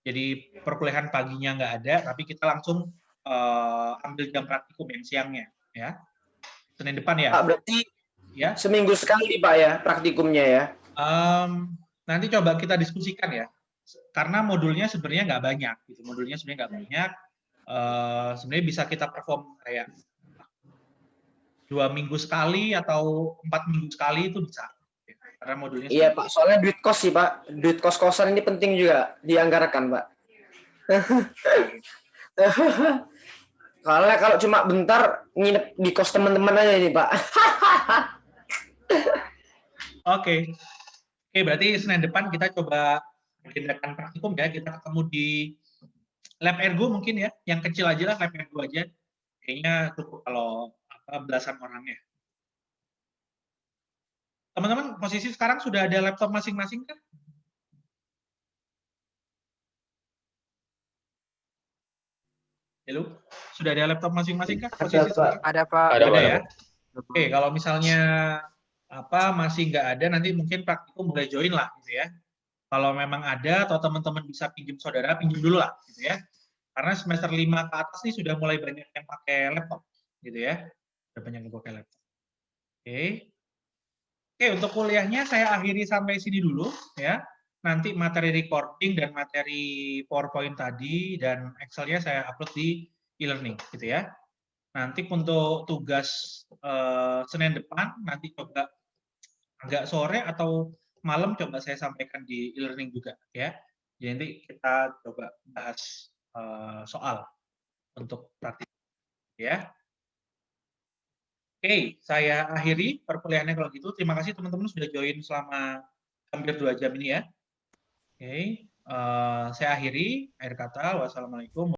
C: Jadi perkuliahan paginya nggak ada, tapi kita langsung ambil jam praktikum yang siangnya ya. Senin depan ya.
E: Pak, berarti
C: ya
E: seminggu sekali Pak ya praktikumnya ya.
C: Nanti coba kita diskusikan ya. Karena modulnya sebenarnya nggak banyak gitu. Modulnya sebenarnya nggak banyak. Sebenarnya bisa kita perform kayak 2 minggu sekali atau 4 minggu sekali itu bisa. Karena modulnya
E: iya Pak, soalnya duit kos sih Pak, duit kos-kosan ini penting juga dianggarkan Pak. Kalau cuma bentar nginep di kos teman-teman aja ini Pak.
C: Oke, berarti Senin depan kita coba agendakan praktikum ya, kita ketemu di lab ergo mungkin ya, yang kecil aja lah, lab ergo aja. Kayaknya cukup kalau belasan orangnya. Teman-teman, posisi sekarang sudah ada laptop masing-masing kan? Halo, sudah ada laptop masing-masing kan? Posisi sekarang?
F: Ada Pak.
C: Ada ya. Oke, kalau misalnya masih nggak ada, nanti mungkin praktikum boleh join lah, gitu ya. Kalau memang ada atau teman-teman bisa pinjam saudara, pinjam dulu lah, gitu ya. Karena semester 5 ke atas nih sudah mulai banyak yang pakai laptop, gitu ya. Sudah banyak yang pakai laptop. Oke, untuk kuliahnya saya akhiri sampai sini dulu ya. Nanti materi recording dan materi PowerPoint tadi dan Excel-nya saya upload di e-learning gitu ya. Nanti untuk tugas Senin depan nanti coba agak sore atau malam coba saya sampaikan di e-learning juga ya. Jadi nanti kita coba bahas soal untuk praktik ya. Oke, saya akhiri perkuliahannya kalau gitu. Terima kasih teman-teman sudah join selama hampir 2 jam ini ya. Oke, saya akhiri. Akhir kata, wassalamualaikum.